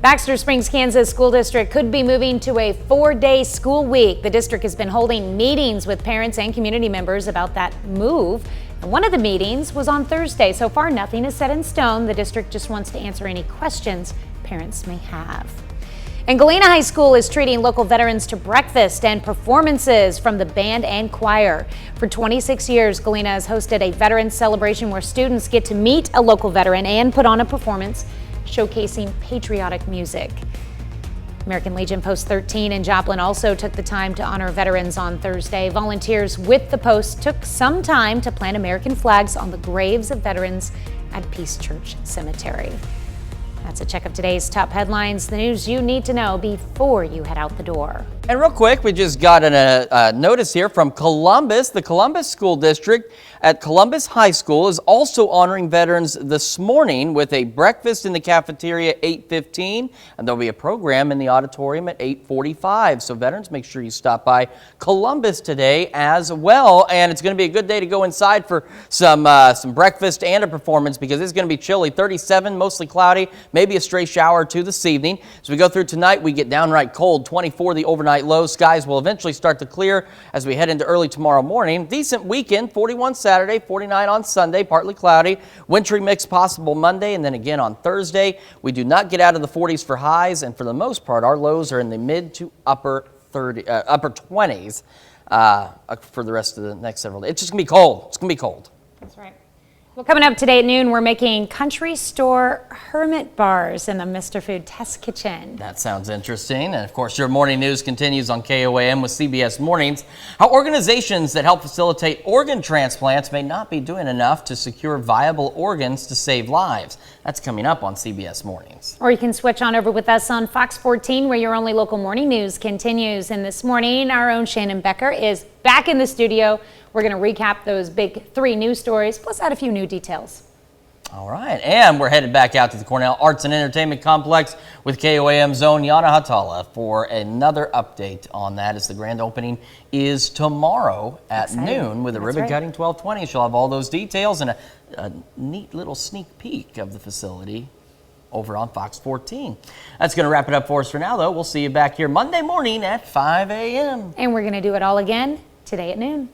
Baxter Springs, Kansas School District could be moving to a 4-day school week. The district has been holding meetings with parents and community members about that move. And one of the meetings was on Thursday. So far, nothing is set in stone. The district just wants to answer any questions parents may have. And Galena High School is treating local veterans to breakfast and performances from the band and choir. For 26 years, Galena has hosted a veterans celebration where students get to meet a local veteran and put on a performance showcasing patriotic music. American Legion Post 13 in Joplin also took the time to honor veterans on Thursday. Volunteers with the post took some time to plant American flags on the graves of veterans at Peace Church Cemetery. That's a check of today's top headlines, the news you need to know before you head out the door. And real quick, we just got a notice here from Columbus. The Columbus School District at Columbus High School is also honoring veterans this morning with a breakfast in the cafeteria at 8:15, and there'll be a program in the auditorium at 8:45. So veterans, make sure you stop by Columbus today as well. And it's going to be a good day to go inside for some breakfast and a performance because it's going to be chilly. 37, mostly cloudy, maybe a stray shower or two this evening. As we go through tonight, we get downright cold. 24 the overnight low. Skies will eventually start to clear as we head into early tomorrow morning. Decent weekend, 41 Saturday, 49 on Sunday, partly cloudy. Wintry mix possible Monday, and then again on Thursday. We do not get out of the 40s for highs, and for the most part, our lows are in the mid to upper 20s for the rest of the next several days. It's just going to be cold. It's going to be cold. That's right. Well, coming up today at noon, we're making country store hermit bars in the Mr. Food Test Kitchen. That sounds interesting. And of course, your morning news continues on KOAM with CBS Mornings. How organizations that help facilitate organ transplants may not be doing enough to secure viable organs to save lives. That's coming up on CBS Mornings. Or you can switch on over with us on Fox 14, where your only local morning news continues. And this morning, our own Shannon Becker is back in the studio. We're going to recap those big 3 news stories, plus add a few new details. All right, and we're headed back out to the Cornell Arts and Entertainment Complex with KOAM's own Yana Hatala for another update on that, as the grand opening is tomorrow at noon with a ribbon cutting 12:20. She'll have all those details and a neat little sneak peek of the facility over on Fox 14. That's going to wrap it up for us for now, though. We'll see you back here Monday morning at 5 a.m. And we're going to do it all again today at noon.